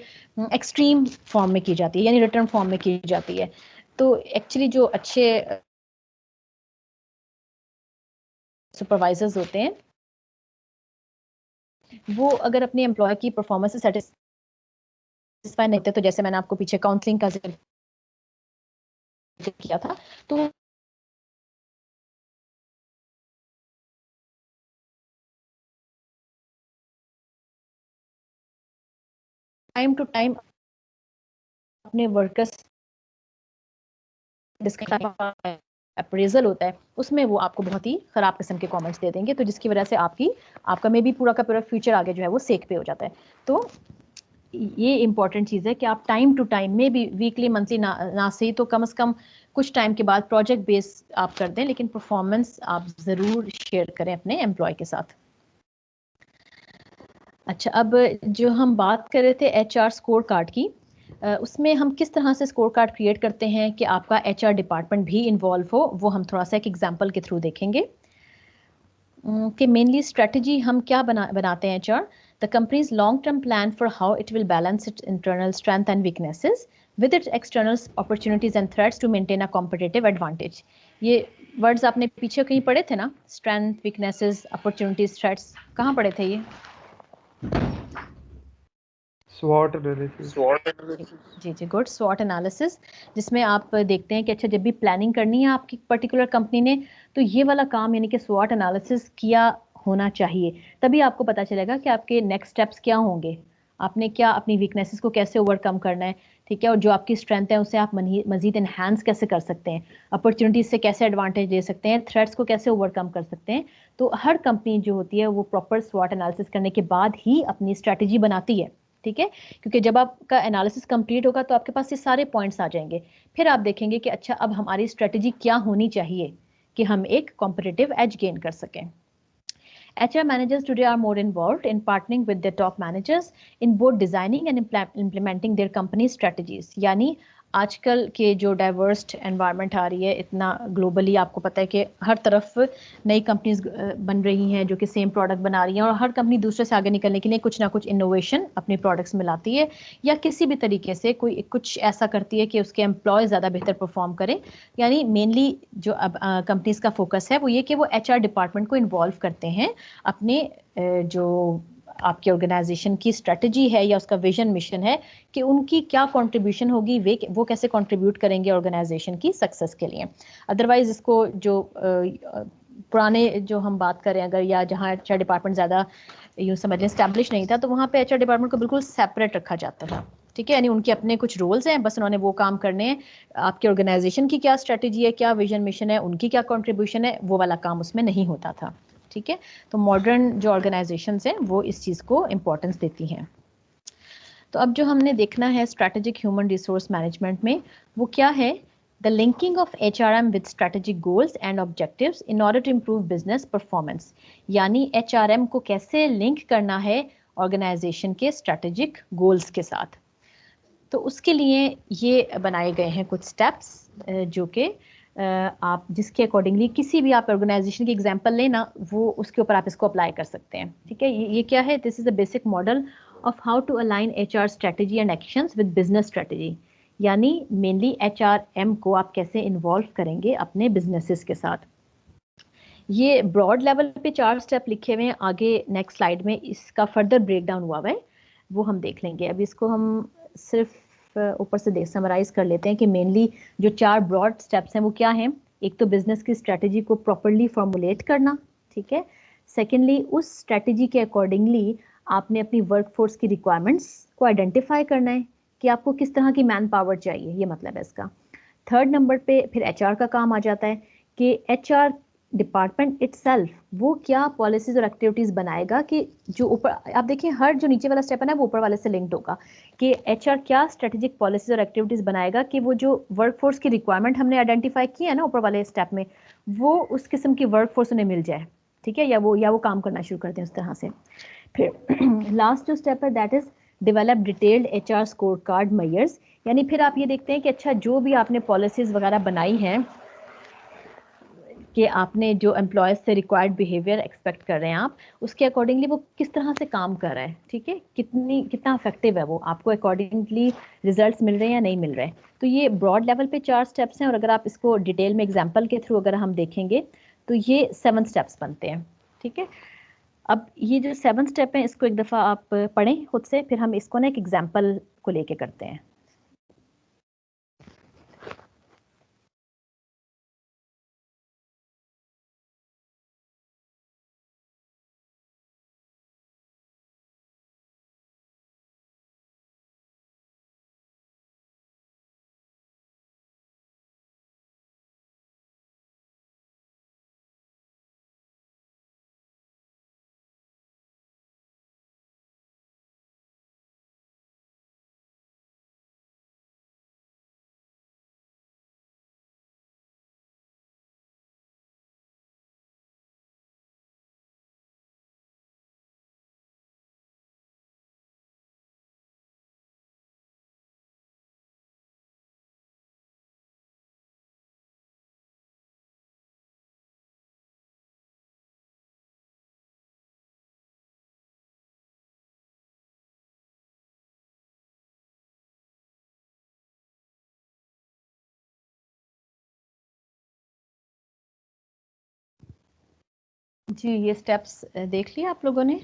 एक्सट्रीम फॉर्म में की जाती है, यानी रिटर्न फॉर्म में की जाती है। तो एक्चुअली जो अच्छे सुपरवाइजर्स होते हैं वो अगर अपने एम्प्लॉय की परफॉर्मेंस से सेटिस्फाई नहीं होते, तो जैसे मैंने आपको पीछे काउंसलिंग का जिक्र किया था, तो टाइम टू टाइम अपने वर्कर्स अप्रेजल होता है उसमें वो आपको बहुत ही खराब किस्म के कमेंट्स दे देंगे, तो जिसकी वजह से आपका मे भी पूरा का पूरा फ्यूचर आगे जो है वो सेक पे हो जाता है। तो ये इंपॉर्टेंट चीज़ है कि आप टाइम टू टाइम में भी वीकली मंथली ना सही तो कम से कम कुछ टाइम के बाद प्रोजेक्ट बेस आप कर दें, लेकिन परफॉर्मेंस आप ज़रूर शेयर करें अपने एम्प्लॉय के साथ। अच्छा, अब जो हम बात कर रहे थे HR स्कोर कार्ड की, उसमें हम किस तरह से स्कोर कार्ड क्रिएट करते हैं कि आपका HR डिपार्टमेंट भी इन्वॉल्व हो, वो हम थोड़ा सा एक एग्जांपल के थ्रू देखेंगे। कि मेनली स्ट्रेटजी हम क्या बनाते हैं HR, the company's long term plan for how it will balance its internal strength and weaknesses with its external opportunities and threats to maintain a competitive advantage. ये words आपने पीछे कहीं पढ़े थे ना, स्ट्रेंथ, वीकनेसेस, अपॉर्चुनिटीज, थ्रेट्स, कहाँ पढ़े थे ये? स्वॉट एनालिसिस। जी जी, गुड। स्वॉट एनालिसिस, जिसमें आप देखते हैं कि अच्छा जब भी प्लानिंग करनी है आपकी पर्टिकुलर कंपनी ने, तो ये वाला काम यानी कि स्वॉट एनालिसिस किया होना चाहिए, तभी आपको पता चलेगा कि आपके नेक्स्ट स्टेप्स क्या होंगे, आपने क्या अपनी वीकनेसेस को कैसे ओवरकम करना है, ठीक है, और जो आपकी स्ट्रेंथ है उसे आप मजीद इन्हांस कैसे कर सकते हैं, अपॉर्चुनिटीज से कैसे एडवांटेज ले सकते हैं, थ्रेट्स को कैसे ओवरकम कर सकते हैं। तो हर कंपनी जो होती है वो प्रॉपर स्वॉट एनालिसिस करने के बाद ही अपनी स्ट्रैटेजी बनाती है, ठीक है, क्योंकि जब आपका एनालिसिस कंप्लीट होगा तो आपके पास ये सारे पॉइंट्स आ जाएंगे, फिर आप देखेंगे कि अच्छा अब हमारी स्ट्रेटजी क्या होनी चाहिए कि हम एक कॉम्पिटिटिव एज गेन कर सकें। HR managers today are more involved in partnering with their top managers in both designing and implementing their company strategies। यानी आजकल के जो डाइवर्स एनवायरनमेंट आ रही है, इतना ग्लोबली आपको पता है कि हर तरफ नई कंपनीज बन रही हैं जो कि सेम प्रोडक्ट बना रही हैं, और हर कंपनी दूसरे से आगे निकलने के लिए कुछ ना कुछ इनोवेशन अपने प्रोडक्ट्स में लाती है, या किसी भी तरीके से कोई कुछ ऐसा करती है कि उसके एम्प्लॉय ज़्यादा बेहतर परफॉर्म करें। यानी मेनली जो अब कंपनीज का फोकस है वो ये कि वो HR डिपार्टमेंट को इन्वॉल्व करते हैं अपने जो आपके ऑर्गेनाइजेशन की स्ट्रेटजी है या उसका विजन मिशन है कि उनकी क्या कंट्रीब्यूशन होगी, वो कैसे कंट्रीब्यूट करेंगे ऑर्गेनाइजेशन की सक्सेस के लिए। अदरवाइज इसको जो पुराने जो हम बात करें अगर, या जहाँ HR डिपार्टमेंट ज़्यादा यूँ समझ लें एस्टैब्लिश नहीं था, तो वहाँ पे HR डिपार्टमेंट को बिल्कुल सेपरेट रखा जाता था, ठीक है, यानी उनके अपने कुछ रोल्स हैं, बस उन्होंने वो काम करने हैं। आपके ऑर्गेनाइजेशन की क्या स्ट्रेटजी है, क्या विजन मिशन है, उनकी क्या कंट्रीब्यूशन है, वो वाला काम उसमें नहीं होता था, ठीक है। तो मॉडर्न जो ऑर्गेनाइजेशंस हैं वो इस चीज़ को इम्पोर्टेंस देती हैं। तो अब जो हमने देखना है स्ट्रैटेजिक ह्यूमन रिसोर्स मैनेजमेंट में, वो क्या है, the linking of HRM with strategic goals and objectives in order to improve business performance. यानी HRM को कैसे लिंक करना है ऑर्गेनाइजेशन के स्ट्रैटेजिक गोल्स के साथ। तो उसके लिए ये बनाए गए हैं कुछ स्टेप्स जो कि आप जिसके अकॉर्डिंगली किसी भी आप ऑर्गेनाइजेशन की एग्जांपल लें ना, वो उसके ऊपर आप इसको अप्लाई कर सकते हैं, ठीक है। ये क्या है, this is a basic model of how to align HR strategy and actions with business strategy. यानी मेनली HRM को आप कैसे इन्वॉल्व करेंगे अपने बिजनेसेस के साथ। ये ब्रॉड लेवल पे 4 स्टेप लिखे हुए हैं, आगे नेक्स्ट स्लाइड में इसका फर्दर ब्रेकडाउन हुआ है, वो हम देख लेंगे। अब इसको हम सिर्फ ऊपर से समराइज कर लेते हैं कि मेनली जो 4 ब्रॉड स्टेप्स हैं वो क्या हैं। एक तो बिजनेस की स्ट्रेटजी को प्रॉपरली फॉर्मुलेट करना, ठीक है। सेकेंडली उस स्ट्रेटजी के अकॉर्डिंगली आपने अपनी वर्कफोर्स की रिक्वायरमेंट्स को आइडेंटिफाई करना है कि आपको किस तरह की मैन पावर चाहिए, ये मतलब है इसका। थर्ड नंबर पे फिर HR का काम आ जाता है कि HR डिपार्टमेंट इटसेल्फ वो क्या पॉलिसीज और एक्टिविटीज बनाएगा कि जो ऊपर आप देखिए हर जो नीचे वाला स्टेप है ना वो ऊपर वाले से लिंक्ड होगा कि एचआर क्या स्ट्रेटेजिक पॉलिसीज और एक्टिविटीज बनाएगा कि वो जो वर्कफोर्स की रिक्वायरमेंट हमने आइडेंटिफाई की है ना ऊपर वाले स्टेप में वो उस किस्म की वर्कफोर्स उन्हें मिल जाए, ठीक है, या वो काम करना शुरू करते हैं उस तरह से। फिर लास्ट जो स्टेप है that is develop detailed HR score card measures, यानी फिर आप ये देखते हैं कि अच्छा जो भी आपने पॉलिसीज वगैरह बनाई हैं कि आपने जो एम्प्लॉयज से रिक्वायर्ड बिहेवियर एक्सपेक्ट कर रहे हैं आप उसके अकॉर्डिंगली वो किस तरह से काम कर रहा है, ठीक है, कितना इफेक्टिव है वो, आपको अकॉर्डिंगली रिजल्ट्स मिल रहे हैं या नहीं मिल रहे हैं। तो ये ब्रॉड लेवल पे 4 स्टेप्स हैं और अगर आप इसको डिटेल में एग्जाम्पल के थ्रू अगर हम देखेंगे तो ये 7 स्टेप्स बनते हैं, ठीक है। अब ये जो 7 स्टेप हैं इसको एक दफ़ा आप पढ़ें खुद से, फिर हम इसको ना एक एग्जाम्पल को लेके करते हैं। जी ये स्टेप्स देख लिया आप लोगों ने?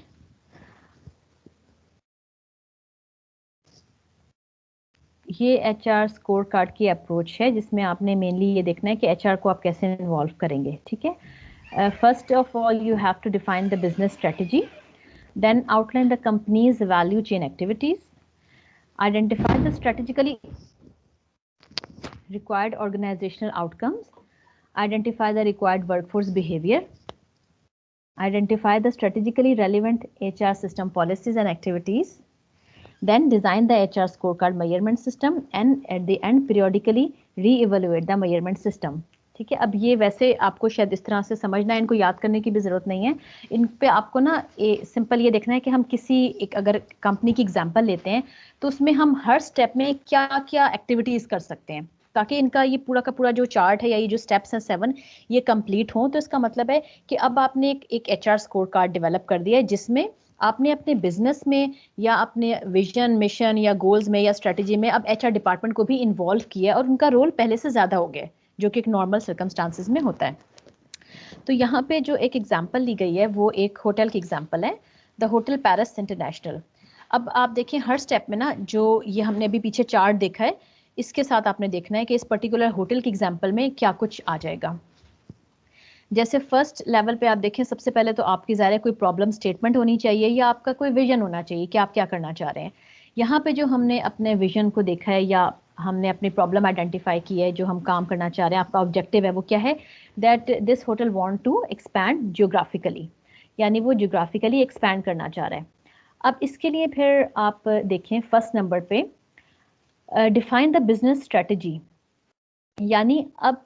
ये एचआर स्कोर कार्ड की अप्रोच है जिसमें आपने मेनली ये देखना है कि एचआर को आप कैसे इन्वॉल्व करेंगे, ठीक है। First of all you have to define the business strategy, then outline the company's value chain activities, identify the strategically required organizational outcomes, identify the required workforce behavior, identify the strategically relevant HR system policies and activities, then design the HR scorecard measurement system and at the end periodically re-evaluate the measurement system। ठीक है, अब ये वैसे आपको शायद इस तरह से समझना है, इनको याद करने की भी ज़रूरत नहीं है। इन पे आपको ना सिंपल ये देखना है कि हम किसी एक अगर कंपनी की एग्जांपल लेते हैं तो उसमें हम हर स्टेप में क्या क्या एक्टिविटीज़ कर सकते हैं ताकि इनका ये पूरा का पूरा जो चार्ट है या ये जो स्टेप्स हैं 7 ये कंप्लीट हों। तो इसका मतलब है कि अब आपने एक एचआर स्कोर कार्ड डेवलप कर दिया है जिसमें आपने अपने बिजनेस में या अपने विजन मिशन या गोल्स में या स्ट्रेटजी में अब एचआर डिपार्टमेंट को भी इन्वॉल्व किया और उनका रोल पहले से ज़्यादा हो गया जो कि एक नॉर्मल सर्कमस्टांसिस में होता है। तो यहाँ पे जो एक एग्जाम्पल ली गई है वो एक होटल की एग्जाम्पल है, द होटल पैरिस इंटरनेशनल। अब आप देखें हर स्टेप में ना जो ये हमने अभी पीछे चार्ट देखा है इसके साथ आपने देखना है कि इस पर्टिकुलर होटल की एग्जाम्पल में क्या कुछ आ जाएगा। जैसे फर्स्ट लेवल पे आप देखें सबसे पहले तो आपकी ज़ाहिर कोई प्रॉब्लम स्टेटमेंट होनी चाहिए या आपका कोई विजन होना चाहिए कि आप क्या करना चाह रहे हैं। यहाँ पे जो हमने अपने विजन को देखा है या हमने अपनी प्रॉब्लम आइडेंटिफाई की है, जो हम काम करना चाह रहे हैं, आपका ऑब्जेक्टिव है वो क्या है, that this hotel want to expand geographically, यानी वो जियोग्राफिकली एक्सपैंड करना चाह रहा है। अब इसके लिए फिर आप देखें फर्स्ट नंबर पे डिफाइन द बिजनेस स्ट्रेटजी, यानी अब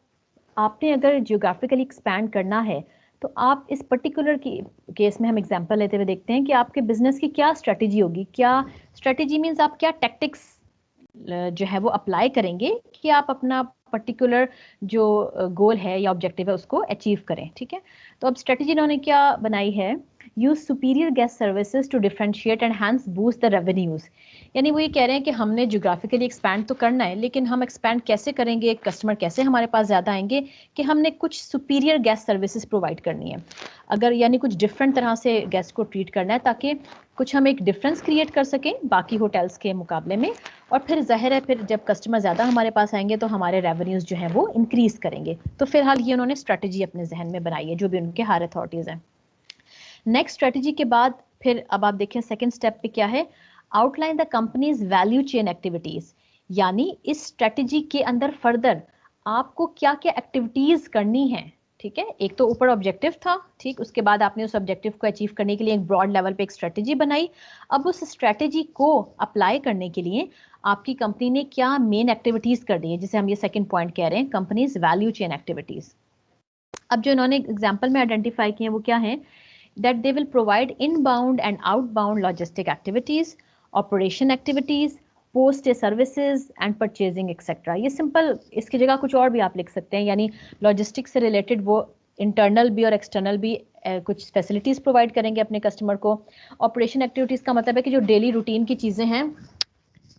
आपने अगर जियोग्राफिकली एक्सपैंड करना है तो आप इस पर्टिकुलर केस में हम एग्जांपल लेते हुए देखते हैं कि आपके बिजनेस की क्या स्ट्रेटजी होगी। क्या स्ट्रेटजी मींस आप क्या टैक्टिक्स जो है वो अप्लाई करेंगे कि आप अपना पर्टिकुलर जो गोल है या ऑब्जेक्टिव है उसको अचीव करें, ठीक है। तो अब स्ट्रेटजी इन्होंने क्या बनाई है, use superior guest services to differentiate and hence boost the revenues, यानी वो ये कह रहे हैं कि हमने जियोग्राफिकली एक्सपैंड तो करना है लेकिन हम एक्सपैंड कैसे करेंगे, कस्टमर कैसे हमारे पास ज़्यादा आएंगे, कि हमने कुछ सुपीरियर गेस्ट सर्विसेज प्रोवाइड करनी है, अगर यानी कुछ डिफरेंट तरह से गेस्ट को ट्रीट करना है ताकि कुछ हम एक डिफरेंस क्रिएट कर सकें बाकी होटल्स के मुकाबले में। और फिर जाहिर है फिर जब कस्टमर ज़्यादा हमारे पास आएंगे तो हमारे रेवेन्यूज़ जो हैं वो इंक्रीज़ करेंगे। तो फिलहाल ये उन्होंने स्ट्रेटजी अपने जहन में बनाई है जो भी उनके हायर अथॉरिटीज़ हैं। नेक्स्ट स्ट्रेटजी के बाद फिर अब आप देखें सेकेंड स्टेप पे क्या है, outline the company's value chain activities, यानी इस स्ट्रेटजी के अंदर फर्दर आपको क्या क्या एक्टिविटीज़ करनी है ठीक है, एक तो ऊपर ऑब्जेक्टिव था, ठीक, उसके बाद आपने उस ऑब्जेक्टिव को अचीव करने के लिए एक ब्रॉड लेवल पे एक स्ट्रेटेजी बनाई। अब उस स्ट्रेटेजी को अप्लाई करने के लिए आपकी कंपनी ने क्या मेन एक्टिविटीज कर दी है, जिसे हम ये सेकंड पॉइंट कह रहे हैं, कंपनीज वैल्यू चेन एक्टिविटीज। अब जो इन्होंने एग्जाम्पल में आइडेंटिफाई किए हैं वो क्या है, that they will provide inbound and outbound logistic activities, operation activities, post services and purchasing etcetera. ये सिंपल, इसकी जगह कुछ और भी आप लिख सकते हैं, यानी लॉजिस्टिक्स से रिलेटेड वो इंटरनल भी और एक्सटर्नल भी कुछ फैसिलिटीज प्रोवाइड करेंगे अपने कस्टमर को। ऑपरेशन एक्टिविटीज का मतलब है कि जो डेली रूटीन की चीजें हैं,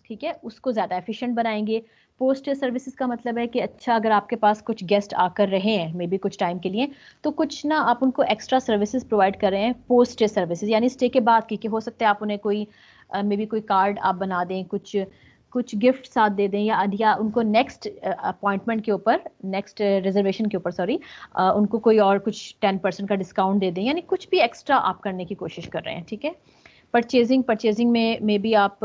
ठीक है, उसको ज़्यादा एफिशिएंट बनाएंगे। पोस्ट सर्विसेज का मतलब है कि अच्छा अगर आपके पास कुछ गेस्ट आकर रहे हैं मे बी कुछ टाइम के लिए, तो कुछ ना आप उनको एक्स्ट्रा सर्विसेज प्रोवाइड कर रहे हैं, पोस्ट सर्विसेज यानी स्टे के बाद की, कि हो सकता है आप उन्हें कोई मे बी कोई कार्ड आप बना दें, कुछ गिफ्ट साथ दे दें, या उनको नेक्स्ट अपॉइंटमेंट के ऊपर, नेक्स्ट रिजर्वेशन के ऊपर सॉरी, उनको कोई और कुछ 10% का डिस्काउंट दे दें, यानी कुछ भी एक्स्ट्रा आप करने की कोशिश कर रहे हैं, ठीक है। परचेजिंग में मे बी आप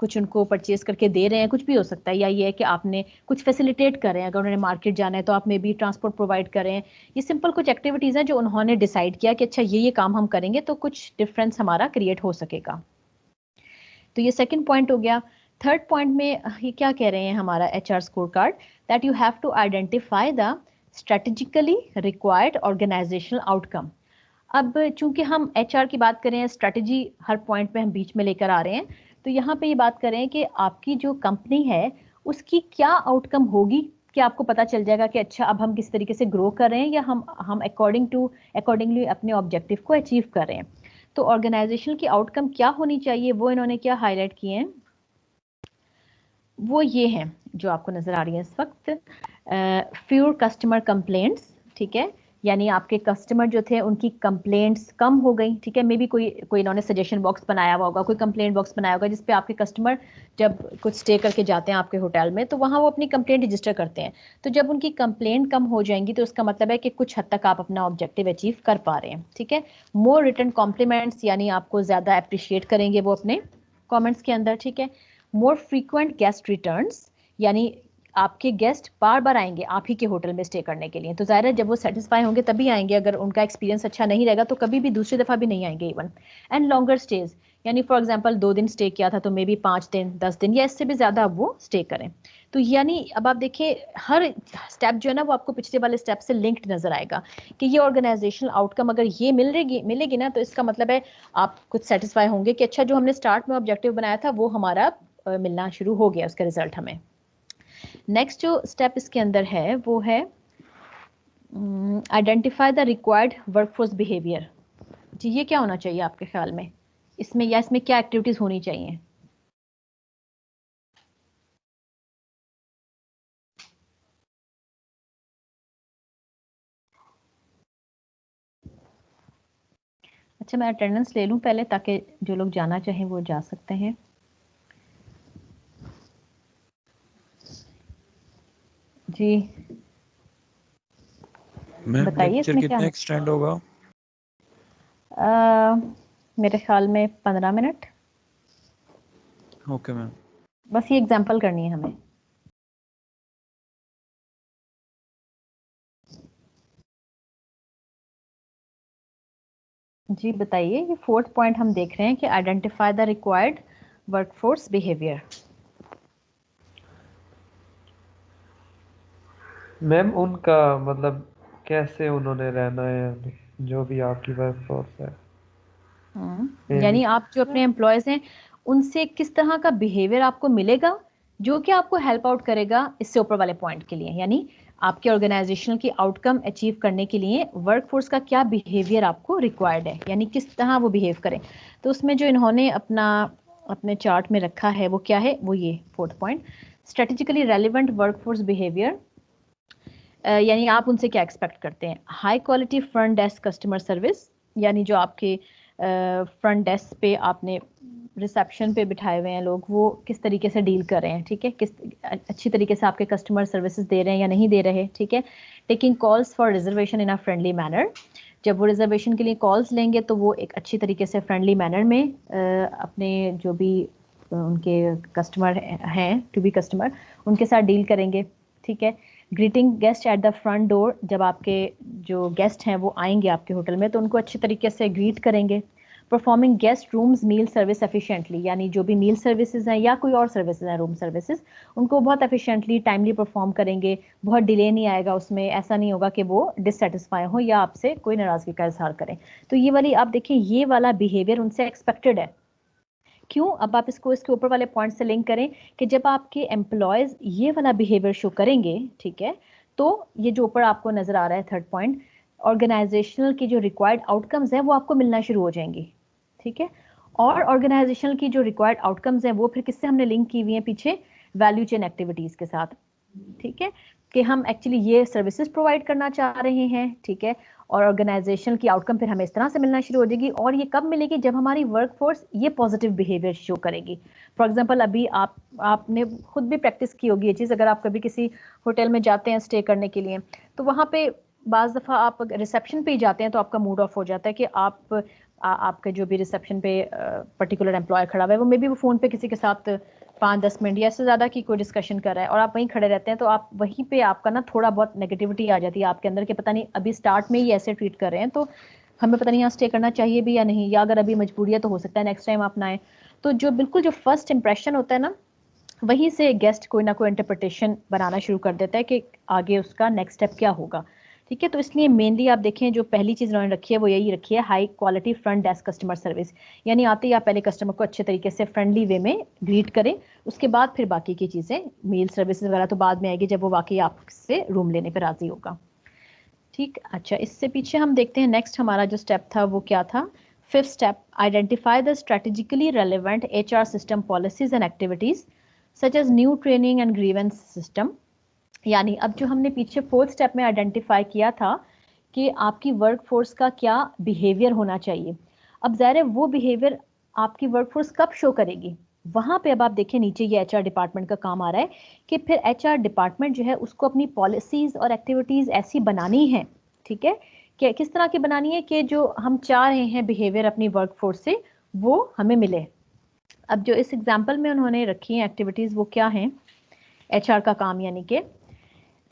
कुछ उनको परचेज करके दे रहे हैं, कुछ भी हो सकता है, या ये है कि आपने कुछ फैसिलिटेट कर रहे हैं, अगर उन्होंने मार्केट जाना है तो आप मे बी ट्रांसपोर्ट प्रोवाइड कर रहे हैं। ये सिंपल कुछ एक्टिविटीज़ हैं जो उन्होंने डिसाइड किया कि अच्छा ये काम हम करेंगे तो कुछ डिफरेंस हमारा क्रिएट हो सकेगा। तो ये सेकंड पॉइंट हो गया। थर्ड पॉइंट में ये क्या कह रहे हैं हमारा HR score card, that you have to identify the strategically required organisational outcome. अब चूंकि हम HR की बात करें, स्ट्रेटजी हर पॉइंट में हम बीच में लेकर आ रहे हैं, तो यहाँ पे ये बात करें कि आपकी जो कंपनी है उसकी क्या आउटकम होगी, कि आपको पता चल जाएगा कि अच्छा अब हम किस तरीके से ग्रो कर रहे हैं, या हम अकॉर्डिंगली अपने ऑब्जेक्टिव को अचीव कर रहे हैं। तो ऑर्गेनाइजेशन की आउटकम क्या होनी चाहिए, वो इन्होंने क्या हाईलाइट किए हैं, वो ये हैं जो आपको नजर आ रही है इस वक्त। फ्यूर कस्टमर कंप्लेंट्स, ठीक है, यानी आपके कस्टमर जो थे उनकी कंप्लेंट्स कम हो गई, ठीक है। मे बी कोई इन्होंने सजेशन बॉक्स बनाया हुआ होगा, कोई कंप्लेंट बॉक्स बनाया होगा जिसपे आपके कस्टमर जब कुछ स्टे करके जाते हैं आपके होटल में, तो वहाँ वो अपनी कंप्लेंट रजिस्टर करते हैं। तो जब उनकी कंप्लेंट कम हो जाएंगी तो उसका मतलब है कि कुछ हद तक आप अपना ऑब्जेक्टिव अचीव कर पा रहे हैं, ठीक है। मोर रिटर्न कॉम्प्लीमेंट्स, यानी आपको ज़्यादा अप्रिशिएट करेंगे वो अपने कॉमेंट्स के अंदर, ठीक है। मोर फ्रीक्वेंट गेस्ट रिटर्न्स, यानी आपके गेस्ट बार बार आएंगे आप ही के होटल में स्टे करने के लिए, तो जाहिर है जब वो सेटिस्फाई होंगे तभी आएंगे, अगर उनका एक्सपीरियंस अच्छा नहीं रहेगा तो कभी भी दूसरी दफ़ा भी नहीं आएंगे इवन। एंड लॉन्गर स्टेज, यानी फॉर एग्जांपल 2 दिन स्टे किया था तो मे बी 5 दिन 10 दिन या इससे भी ज़्यादा अब वो स्टे करें। तो यानी अब आप देखिए हर स्टेप जो है ना वो आपको पिछले वाले स्टेप से लिंक्ड नजर आएगा कि ये ऑर्गेनाइजेशनल आउटकम अगर ये मिलेगी ना, तो इसका मतलब है आप कुछ सेटिस्फाई होंगे कि अच्छा जो हमने स्टार्ट में ऑब्जेक्टिव बनाया था वो हमारा मिलना शुरू हो गया, उसका रिजल्ट हमें। नेक्स्ट जो स्टेप इसके अंदर है वो है identify the required workforce behaviour. जी ये क्या होना चाहिए आपके ख्याल में इसमें, या इसमें क्या एक्टिविटीज होनी चाहिए? अच्छा मैं अटेंडेंस ले लूं पहले ताकि जो लोग जाना चाहें वो जा सकते हैं। जी मैम बताइए लेक्चर इसमें क्या कितना है? एक्सटेंड होगा? मेरे ख्याल में 15 मिनट। Okay ma'am. बस ये एग्जांपल करनी है हमें। जी बताइए, ये फोर्थ पॉइंट हम देख रहे हैं कि identify the required workforce behaviour. Ma'am उनका मतलब कैसे उन्होंने रहना है, जो भी आपकी वर्कफोर्स है। यानी आप जो अपने एम्प्लॉयज हैं उनसे किस तरह का बिहेवियर आपको मिलेगा जो कि आपको हेल्प आउट करेगा इससे ऊपर वाले पॉइंट के लिए, यानी आपके ऑर्गेनाइजेशन की आउटकम अचीव करने के लिए वर्कफोर्स का क्या बिहेवियर आपको रिक्वायर्ड है, यानी किस तरह वो बिहेव करें। तो उसमें जो इन्होंने अपने चार्ट में रखा है वो क्या है, वो ये fourth point, strategically relevant workforce behaviour. यानी आप उनसे क्या एक्सपेक्ट करते हैं? High quality front desk customer service, यानी जो आपके फ्रंट डेस्क पे आपने रिसेप्शन पे बिठाए हुए हैं लोग, वो किस तरीके से डील कर रहे हैं, ठीक है, किस अच्छी तरीके से आपके कस्टमर सर्विसेज दे रहे हैं या नहीं दे रहे, ठीक है। Taking calls for reservation in a friendly manner, जब वो रिजर्वेशन के लिए कॉल्स लेंगे तो वो एक अच्छी तरीके से फ्रेंडली मैनर में अपने जो भी उनके कस्टमर हैं टू बी कस्टमर उनके साथ डील करेंगे, ठीक है। Greeting guest at the front door, जब आपके जो गेस्ट हैं वो आएंगे आपके होटल में तो उनको अच्छे तरीके से ग्रीट करेंगे। परफॉर्मिंग गेस्ट रूम्स मील सर्विस एफिशिएंटली, यानी जो भी मील सर्विसेज हैं या कोई और सर्विसेज हैं रूम सर्विसेज, उनको बहुत एफिशिएंटली टाइमली परफॉर्म करेंगे, बहुत डिले नहीं आएगा उसमें, ऐसा नहीं होगा कि वो डिससेटिस्फाई हो या आपसे कोई नाराजगी का इजहार करें। तो ये वाली आप देखिए, ये वाला बिहेवियर उनसे एक्सपेक्टेड है। क्यों? अब आप इसको इसके ऊपर वाले पॉइंट से लिंक करें कि जब आपके एम्प्लॉयज ये वाला बिहेवियर शो करेंगे, ठीक है, तो ये जो ऊपर आपको नजर आ रहा है थर्ड पॉइंट, ऑर्गेनाइजेशनल की जो रिक्वायर्ड आउटकम्स हैं वो आपको मिलना शुरू हो जाएंगी, ठीक है। और ऑर्गेनाइजेशनल की जो रिक्वायर्ड आउटकम्स हैं वो फिर किससे हमने लिंक की हुई है पीछे, वैल्यू चेन एक्टिविटीज के साथ, ठीक है, कि हम एक्चुअली ये सर्विसेज प्रोवाइड करना चाह रहे हैं, ठीक है, और ऑर्गेनाइजेशन की आउटकम फिर हमें इस तरह से मिलना शुरू हो जाएगी। और ये कब मिलेगी? जब हमारी वर्कफोर्स ये पॉजिटिव बिहेवियर शो करेगी। फॉर एग्जांपल अभी आपने खुद भी प्रैक्टिस की होगी ये चीज़, अगर आप कभी किसी होटल में जाते हैं स्टे करने के लिए, तो वहाँ पे बाज़ दफ़ा आप रिसेप्शन पे ही जाते हैं तो आपका मूड ऑफ हो जाता है कि आपके जो भी रिसेप्शन पे पर्टिकुलर एम्प्लॉय खड़ा हुआ है वो मे बी वो फ़ोन पे किसी के साथ 5-10 मिनट या इससे ज़्यादा की कोई डिस्कशन कर रहा है और आप वहीं खड़े रहते हैं, तो आप वहीं पे आपका ना थोड़ा बहुत नेगेटिविटी आ जाती है आपके अंदर कि पता नहीं अभी स्टार्ट में ही ऐसे ट्रीट कर रहे हैं तो हमें पता नहीं यहाँ स्टे करना चाहिए भी या नहीं, या अगर अभी मजबूरी है तो हो सकता है नेक्स्ट टाइम आप ना आए। तो जो बिल्कुल जो फर्स्ट इंप्रेशन होता है ना, वहीं से गेस्ट कोई ना कोई इंटरप्रिटेशन बनाना शुरू कर देता है कि आगे उसका नेक्स्ट स्टेप क्या होगा, ठीक है। तो इसलिए मेनली आप देखें जो पहली चीज़ उन्होंने रखी है वो यही रखी है, high quality front desk customer service, यानी आते ही आप पहले कस्टमर को अच्छे तरीके से फ्रेंडली वे में ग्रीट करें, उसके बाद फिर बाकी की चीज़ें मील सर्विसेज वगैरह तो बाद में आएगी जब वो वाकई आपसे रूम लेने पर राजी होगा, ठीक। अच्छा, इससे पीछे हम देखते हैं नेक्स्ट हमारा जो स्टेप था वो क्या था, fifth step, identify the strategically relevant HR system policies and activities such as new training and grievance system. यानी अब जो हमने पीछे फोर्थ स्टेप में आइडेंटिफाई किया था कि आपकी वर्कफोर्स का क्या बिहेवियर होना चाहिए, अब ज़ाहिर है वो बिहेवियर आपकी वर्कफोर्स कब शो करेगी, वहाँ पे अब आप देखें नीचे ये HR डिपार्टमेंट का काम आ रहा है कि फिर HR डिपार्टमेंट जो है उसको अपनी पॉलिसीज़ और एक्टिविटीज़ ऐसी बनानी है, ठीक है, कि किस तरह की बनानी है कि जो हम चाह रहे हैं बिहेवियर अपनी वर्कफोर्स से वो हमें मिले। अब जो इस एग्जाम्पल में उन्होंने रखी हैं एक्टिविटीज़ वो क्या हैं, HR का काम, यानी कि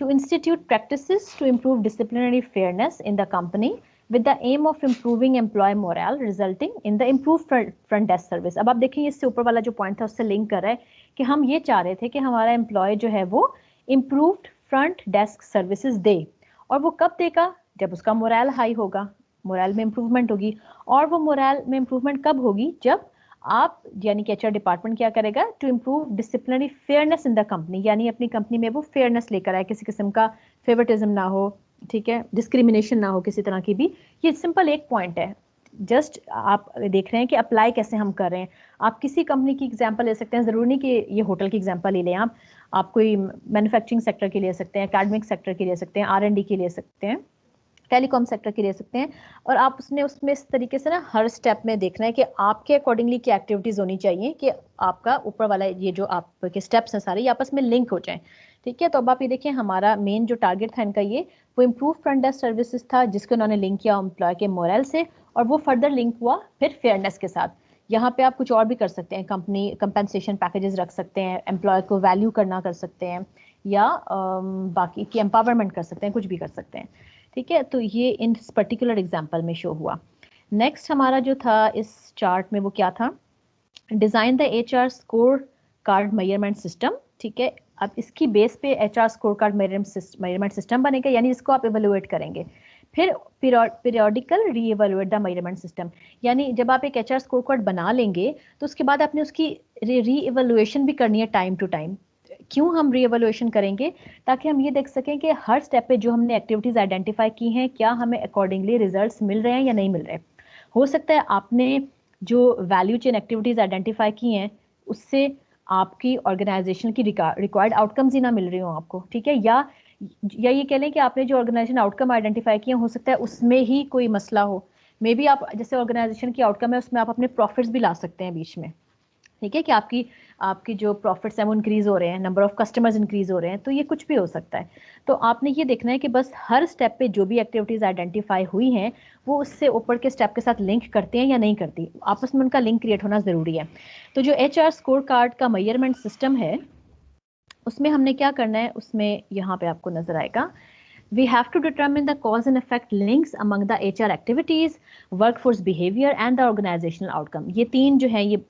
to institute practices to improve disciplinary fairness in the company with the aim of improving employee morale resulting in the improved front desk service। अब आप देखें इससे ऊपर वाला जो पॉइंट था उससे लिंक कर रहा है कि हम ये चाह रहे थे कि हमारा एम्प्लॉय जो है वो इम्प्रूव्ड फ्रंट डेस्क सर्विसेज दे, और वो कब देगा, जब उसका मोरल हाई होगा, मोरल में इम्प्रूवमेंट होगी। और वो मोरल में इम्प्रूवमेंट कब होगी, जब आप यानी कि HR डिपार्टमेंट क्या करेगा, to improve disciplinary fairness in the company, यानी अपनी कंपनी में वो फेयरनेस लेकर आए, किसी किस्म का फेवरेटिज्म ना हो, ठीक है, डिस्क्रिमिनेशन ना हो किसी तरह की भी। ये सिंपल एक पॉइंट है, जस्ट आप देख रहे हैं कि अप्लाई कैसे हम कर रहे हैं। आप किसी कंपनी की एग्जांपल ले सकते हैं, ज़रूरी नहीं कि ये होटल की एग्जांपल ले लें, आप कोई मैन्युफैक्चरिंग सेक्टर की ले सकते हैं, एकेडमिक सेक्टर की ले सकते हैं, R&D की ले सकते हैं, टेलीकॉम सेक्टर की ले सकते हैं, और आप उसमें इस तरीके से ना हर स्टेप में देखना है कि आपके अकॉर्डिंगली क्या एक्टिविटीज़ होनी चाहिए कि आपका ऊपर वाला ये जो आपके स्टेप्स हैं सारे ये आपस में लिंक हो जाएं, ठीक है। तो अब आप ये देखिए हमारा मेन जो टारगेट था इनका ये वो इम्प्रूव फ्रंट डेस्क सर्विसेज था, जिसको उन्होंने लिंक किया एम्प्लॉय के मोरल से, और वो फर्दर लिंक हुआ फिर फेयरनेस के साथ। यहाँ पे आप कुछ और भी कर सकते हैं, कंपनी कंपेंसेशन पैकेजेस रख सकते हैं, एम्प्लॉय को वैल्यू करना कर सकते हैं, या बाकी की एम्पावरमेंट कर सकते हैं, कुछ भी कर सकते हैं, ठीक है। तो ये इन पर्टिकुलर एग्जांपल में शो हुआ। नेक्स्ट हमारा जो था इस चार्ट में वो क्या था, design the HR score card measurement system, ठीक है। अब इसकी बेस पे HR score card measurement system बनेगा, यानी इसको आप इवेलुएट करेंगे। फिर पीरियोडिकल रीइवेलुएट द मेजरमेंट सिस्टम, यानी जब आप एक HR स्कोर कार्ड बना लेंगे तो उसके बाद आपने उसकी रीइवेलुएशन भी करनी है टाइम टू टाइम। क्यों हम रीएवल्यूएशन करेंगे, ताकि हम ये देख सकें कि हर स्टेप पे जो हमने एक्टिविटीज आइडेंटिफाई की हैं क्या हमें अकॉर्डिंगली रिजल्ट्स मिल रहे हैं या नहीं मिल रहे। हो सकता है आपने जो वैल्यू चेन एक्टिविटीज आइडेंटिफाई की हैं उससे आपकी ऑर्गेनाइजेशन की रिक्वायर्ड आउटकम्स ही ना मिल रही हो आपको, ठीक है, या ये कह लें कि आपने जो ऑर्गेनाइजेशन आउटकम आइडेंटिफाई किए हो सकता है उसमें ही कोई मसला हो। मे बी आप जैसे ऑर्गेनाइजेशन की आउटकम है उसमें आप अपने प्रॉफिट्स भी ला सकते हैं बीच में, ठीक है, कि आपकी जो प्रॉफिट्स हैं वो इंक्रीज हो रहे हैं, नंबर ऑफ कस्टमर्स इंक्रीज हो रहे हैं, तो ये कुछ भी हो सकता है। तो आपने ये देखना है कि बस हर स्टेप पे जो भी एक्टिविटीज आइडेंटिफाई हुई हैं वो उससे ऊपर के स्टेप के साथ लिंक करते हैं या नहीं करती, आपस में उनका लिंक क्रिएट होना ज़रूरी है। तो जो HR स्कोर कार्ड का मेजरमेंट सिस्टम है उसमें हमने क्या करना है, उसमें यहाँ पे आपको नजर आएगा, we have to determine the cause and effect links among the HR activities, workforce behavior and the organizational outcome. ये तीन जो है ये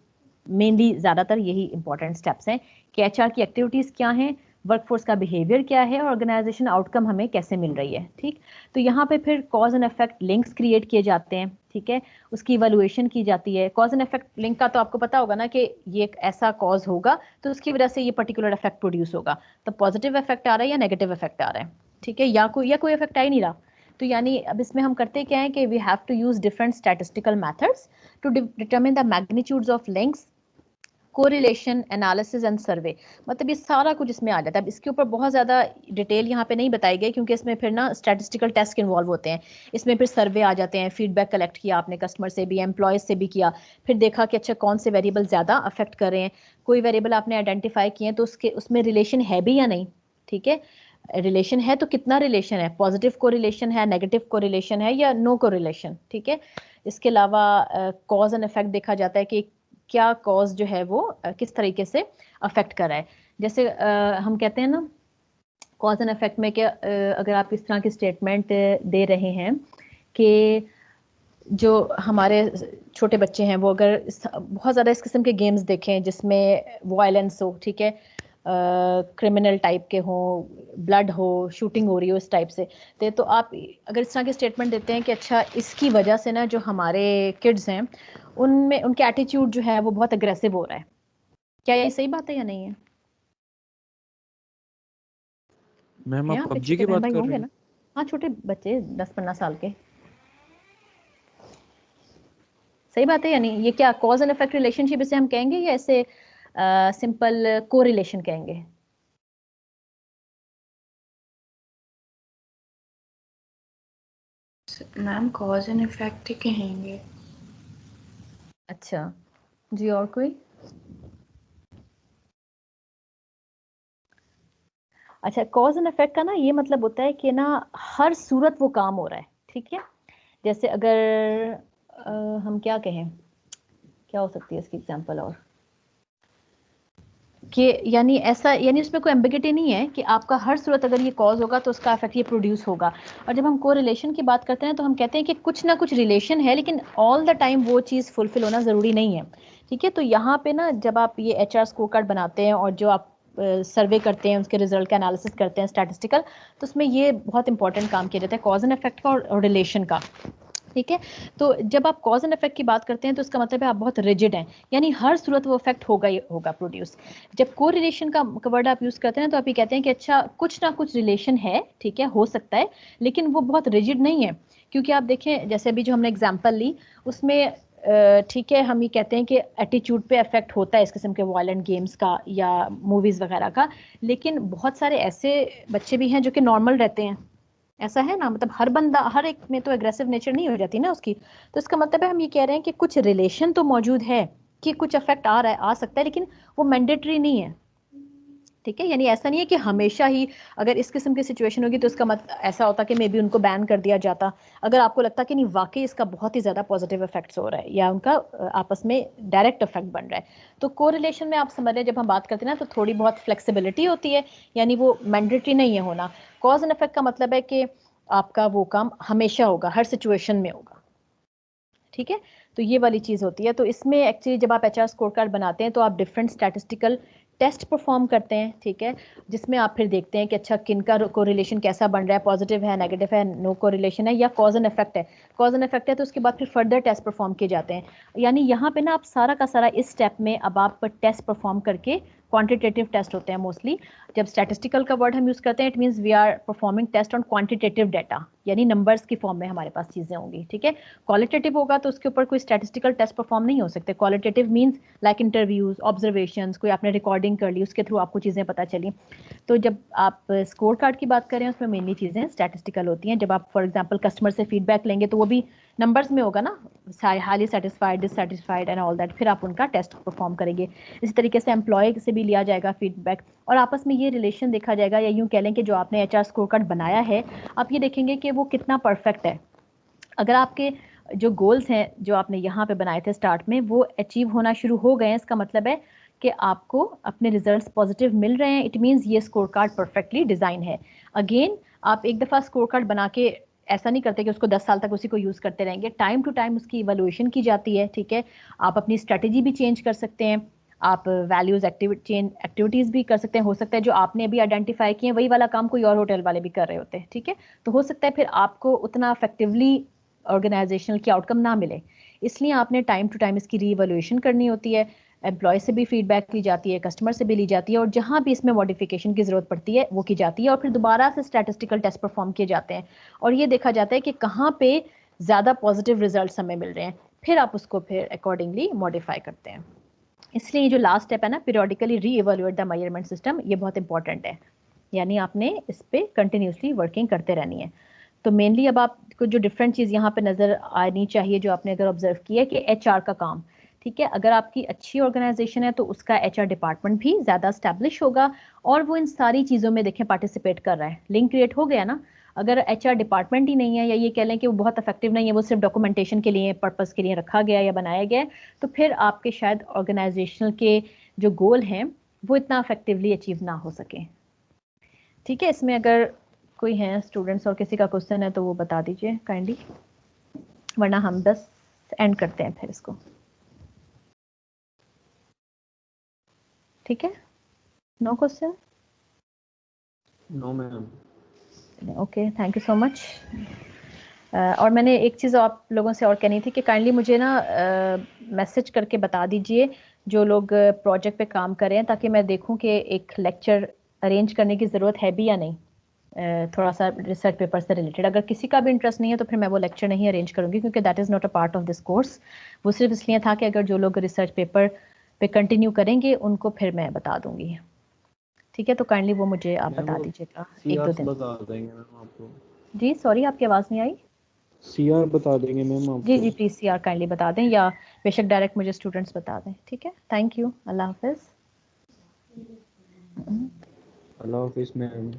मेनली ज़्यादातर यही इंपॉर्टेंट स्टेप्स हैं कि एचआर की एक्टिविटीज़ क्या हैं, वर्कफोर्स का बिहेवियर क्या है और ऑर्गेनाइजेशन आउटकम हमें कैसे मिल रही है। ठीक, तो यहाँ पे फिर cause and effect links create किए जाते हैं। ठीक है, उसकी इवैल्यूएशन की जाती है। कॉज एंड इफेक्ट लिंक का तो आपको पता होगा ना कि ये एक ऐसा कॉज होगा तो उसकी वजह से ये पर्टिकुलर इफेक्ट प्रोड्यूस होगा, तो पॉजिटिव इफेक्ट आ रहा है या नेगेटिव इफेक्ट आ रहा है। ठीक है, या कोई इफेक्ट आ ही नहीं रहा, तो यानी अब इसमें हम करते क्या है कि we have to use different statistical methods to determine the magnitudes of links, correlation, analysis and survey. मतलब ये सारा कुछ इसमें आ जाता है। अब इसके ऊपर बहुत ज़्यादा डिटेल यहाँ पे नहीं बताई गई क्योंकि इसमें फिर ना स्टैटिस्टिकल टेस्ट इन्वॉल्व होते हैं। इसमें फिर सर्वे आ जाते हैं, फीडबैक कलेक्ट किया आपने कस्टमर से भी, एम्प्लॉयज से भी किया, फिर देखा कि अच्छा कौन से वेरिएबल ज़्यादा अफेक्ट कर रहे हैं, कोई वेरिएबल आपने आइडेंटिफाई किए हैं तो उसमें रिलेशन है भी या नहीं। ठीक है, रिलेशन है तो कितना रिलेशन है, पॉजिटिव कोरिलेशन है, नेगेटिव कोरिलेशन है या नो कोरिलेशन। ठीक है, इसके अलावा कॉज एंड इफेक्ट देखा जाता है कि क्या कॉज जो है वो किस तरीके से अफेक्ट कर रहा है। जैसे हम कहते हैं ना कॉज एंड इफेक्ट में क्या, अगर आप इस तरह की स्टेटमेंट दे रहे हैं कि जो हमारे छोटे बच्चे हैं वो अगर बहुत ज़्यादा इस किस्म के गेम्स देखें जिसमें वायलेंस हो, ठीक है, क्रिमिनल टाइप के हो, ब्लड हो, शूटिंग हो रही हो, इस टाइप से, तो आप अगर इस तरह के स्टेटमेंट देते हैं कि अच्छा इसकी वजह से ना जो हमारे किड्स हैं उनमें उनके एटीट्यूड जो है वो बहुत अग्रेसिव हो रहा है, क्या ये सही बात है या नहीं है? मैम है आप आपके पबजी छोटे की बहन बात भाई कर होंगे रहे ना? हैं? हाँ, छोटे बच्चे 10-15 साल के। सही बात है या नहीं? ये क्या कॉज एंड इफेक्ट रिलेशनशिप इसे हम कहेंगे या ऐसे सिंपल कोरिलेशन कहेंगे? मैम कॉज एंड इफेक्ट ही कहेंगे। अच्छा जी, और कोई? अच्छा, कॉज एंड इफेक्ट का ना ये मतलब होता है कि ना हर सूरत वो काम हो रहा है। ठीक है, जैसे अगर हम क्या कहें, क्या हो सकती है इसकी एग्जांपल, और कि यानी ऐसा, यानी उसमें कोई एम्बिगिटी नहीं है कि आपका हर सूरत अगर ये कॉज होगा तो उसका इफेक्ट ये प्रोड्यूस होगा। और जब हम कोरिलेशन की बात करते हैं तो हम कहते हैं कि कुछ ना कुछ रिलेशन है लेकिन ऑल द टाइम वो चीज़ फुलफिल होना ज़रूरी नहीं है। ठीक है, तो यहाँ पे ना जब आप ये HR स्कोर कार्ड बनाते हैं और जो आप सर्वे करते हैं उसके रिजल्ट का एनालिसिस करते हैं स्टैटिस्टिकल, तो उसमें ये बहुत इंपॉर्टेंट काम किया जाता है कॉज एंड इफेक्ट का और रिलेशन का। ठीक है, तो जब आप कॉज एंड इफेक्ट की बात करते हैं तो इसका मतलब है आप बहुत रिजिड हैं, यानी हर सूरत वो इफेक्ट होगा ही होगा प्रोड्यूस। जब कोरिलेशन का वर्ड आप यूज करते हैं तो आप ये कहते हैं कि अच्छा कुछ ना कुछ रिलेशन है, ठीक है, हो सकता है, लेकिन वो बहुत रिजिड नहीं है। क्योंकि आप देखें जैसे अभी जो हमने एग्जाम्पल ली उसमें ठीक है, हम ये कहते हैं कि एटीट्यूड पे इफेक्ट होता है इस किस्म के वायलेंट गेम्स का या मूवीज वगैरह का, लेकिन बहुत सारे ऐसे बच्चे भी हैं जो कि नॉर्मल रहते हैं। ऐसा है ना, मतलब हर बंदा, हर एक में तो एग्रेसिव नेचर नहीं हो जाती ना उसकी। तो इसका मतलब है हम ये कह रहे हैं कि कुछ रिलेशन तो मौजूद है कि कुछ इफेक्ट आ रहा है, आ सकता है, लेकिन वो मैंडेटरी नहीं है। ठीक है, यानी ऐसा नहीं है कि हमेशा ही अगर इस किस्म की सिचुएशन होगी तो इसका मतलब ऐसा होता कि मे बी उनको बैन कर दिया जाता अगर आपको लगता कि नहीं वाकई इसका बहुत ही ज़्यादा पॉजिटिव इफेक्ट्स हो रहा है या उनका आपस में डायरेक्ट इफेक्ट बन रहा है। तो कोरिलेशन में आप समझ रहे हैं जब हम बात करते हैं ना तो थोड़ी बहुत फ्लेक्सिबिलिटी होती है, यानी वो मैंडेटरी नहीं है होना। कॉज एंड इफेक्ट का मतलब है कि आपका वो काम हमेशा होगा, हर सिचुएशन में होगा। ठीक है, तो ये वाली चीज़ होती है। तो इसमें एक्चुअली जब आप HR स्कोर कार्ड बनाते हैं तो आप डिफरेंट स्टैटिस्टिकल टेस्ट परफॉर्म करते हैं, ठीक है, जिसमें आप फिर देखते हैं कि अच्छा किनका कोरिलेशन कैसा बन रहा है, पॉजिटिव है, नेगेटिव है, नो कोरिलेशन है या कॉज एंड इफेक्ट है। कॉज एंड इफेक्ट है तो उसके बाद फिर फर्दर टेस्ट परफॉर्म किए जाते हैं। यानी यहाँ पे ना आप सारा का सारा इस स्टेप में अब आप टेस्ट परफॉर्म करके, क्वांटिटेटिव टेस्ट होते हैं मोस्टली। जब स्टैटिस्टिकल का वर्ड हम यूज़ करते हैं it means we are performing test on quantitative data, यानी नंबर्स की फॉर्म में हमारे पास चीज़ें होंगी। ठीक है, क्वालिटेटिव होगा तो उसके ऊपर कोई स्टैटिस्टिकल टेस्ट परफॉर्म नहीं हो सकते। Qualitative means like interviews, observations, कोई आपने रिकॉर्डिंग कर ली उसके थ्रू आपको चीज़ें पता चली। तो जब आप स्कोर कार्ड की बात करें उसमें मेनली चीज़ें स्टैटिस्टिकल होती हैं। जब आप फॉर एग्जांपल कस्टमर से फीडबैक लेंगे तो वो भी नंबर्स में होगा ना, highly satisfied, dissatisfied and all that, फिर आप उनका टेस्ट परफॉर्म करेंगे। इसी तरीके से एम्प्लॉय से भी लिया जाएगा फीडबैक और आपस में ये रिलेशन देखा जाएगा, या यूँ कह लें कि जो आपने HR स्कोर कार्ड बनाया है आप ये देखेंगे कि वो कितना परफेक्ट है। अगर आपके जो गोल्स हैं जो आपने यहाँ पे बनाए थे स्टार्ट में वो अचीव होना शुरू हो गए हैं, इसका मतलब है कि आपको अपने रिजल्ट्स पॉजिटिव मिल रहे हैं, इट मींस ये स्कोर कार्ड परफेक्टली डिज़ाइन है। अगेन आप एक दफ़ा स्कोर कार्ड बना के ऐसा नहीं करते कि उसको 10 साल तक उसी को यूज़ करते रहेंगे, टाइम टू टाइम उसकी इवैल्यूएशन की जाती है, ठीक है। आप अपनी स्ट्रेटजी भी चेंज कर सकते हैं, आप वैल्यूज़ एक्टिविटीज़ भी कर सकते हैं। हो सकता है जो आपने अभी आइडेंटिफाई किए वही वाला काम कोई और होटल वाले भी कर रहे होते हैं, ठीक है। तो हो सकता है फिर आपको उतना इफेक्टिवली ऑर्गेनाइजेशनल की आउटकम ना मिले, इसलिए आपने टाइम टू टाइम इसकी रीवैल्यूएशन करनी होती है। एम्प्लॉय से भी फीडबैक ली जाती है, कस्टमर से भी ली जाती है, और जहाँ भी इसमें मॉडिफिकेशन की ज़रूरत पड़ती है वो की जाती है, और फिर दोबारा से स्टैटिस्टिकल टेस्ट परफॉर्म किए जाते हैं और ये देखा जाता है कि कहाँ पे ज़्यादा पॉजिटिव रिजल्ट हमें मिल रहे हैं, फिर आप उसको फिर अकॉर्डिंगली मॉडिफाई करते हैं। इसलिए ये जो लास्ट स्टेप है ना, पीरियडिकली री इवैल्यूएट द मेजरमेंट सिस्टम, ये बहुत इंपॉर्टेंट है, यानी आपने इस पे कंटिन्यूसली वर्किंग करते रहनी है। तो मेनली अब आपको जो डिफरेंट चीज़ यहाँ पे नज़र आनी चाहिए, जो आपने अगर ऑब्जर्व किया है कि एचआर का काम, ठीक है, अगर आपकी अच्छी ऑर्गेनाइजेशन है तो उसका एचआर डिपार्टमेंट भी ज़्यादा स्टैब्लिश होगा और वो इन सारी चीज़ों में देखें पार्टिसिपेट कर रहा है, लिंक क्रिएट हो गया ना। अगर एचआर डिपार्टमेंट ही नहीं है, या ये कह लें कि वो बहुत इफेक्टिव नहीं है, वो सिर्फ डॉक्यूमेंटेशन के लिए पर्पस के लिए रखा गया या बनाया गया है, तो फिर आपके शायद ऑर्गेनाइजेशनल के जो गोल हैं वो इतना इफेक्टिवली अचीव ना हो सके, ठीक है। इसमें अगर कोई है स्टूडेंट्स और किसी का क्वेश्चन है तो वो बता दीजिए काइंडली, वरना हम बस एंड करते हैं फिर इसको, ठीक है। No question? No ma'am. Okay, thank you so much. और मैंने एक चीज़ आप लोगों से और कहनी थी कि काइंडली मुझे ना मैसेज करके बता दीजिए जो लोग प्रोजेक्ट पे काम कर रहे हैं, ताकि मैं देखूं कि एक लेक्चर अरेंज करने की ज़रूरत है भी या नहीं, थोड़ा सा रिसर्च पेपर से रिलेटेड। अगर किसी का भी इंटरेस्ट नहीं है तो फिर मैं वो लेक्चर नहीं अरेंज करूँगी, क्योंकि that is not a part of this course. वो सिर्फ इसलिए था कि अगर जो लोग रिसर्च पेपर पे कंटिन्यू करेंगे उनको फिर मैं बता दूँगी, ठीक है। तो काइंडली वो मुझे आप बता दीजिएगा एक दो दिन। बता देंगे मैम आपको। जी सॉरी, आपकी आवाज़ नहीं आई। सीआर बता देंगे मैम आपको। जी जी प्लीज़ सीआर काइंडली बता दें, या बेशक डायरेक्ट मुझे स्टूडेंट्स बता दें, ठीक है। थैंक यू, अल्लाह हाफिज़। अल्लाह हाफिज़ मैम।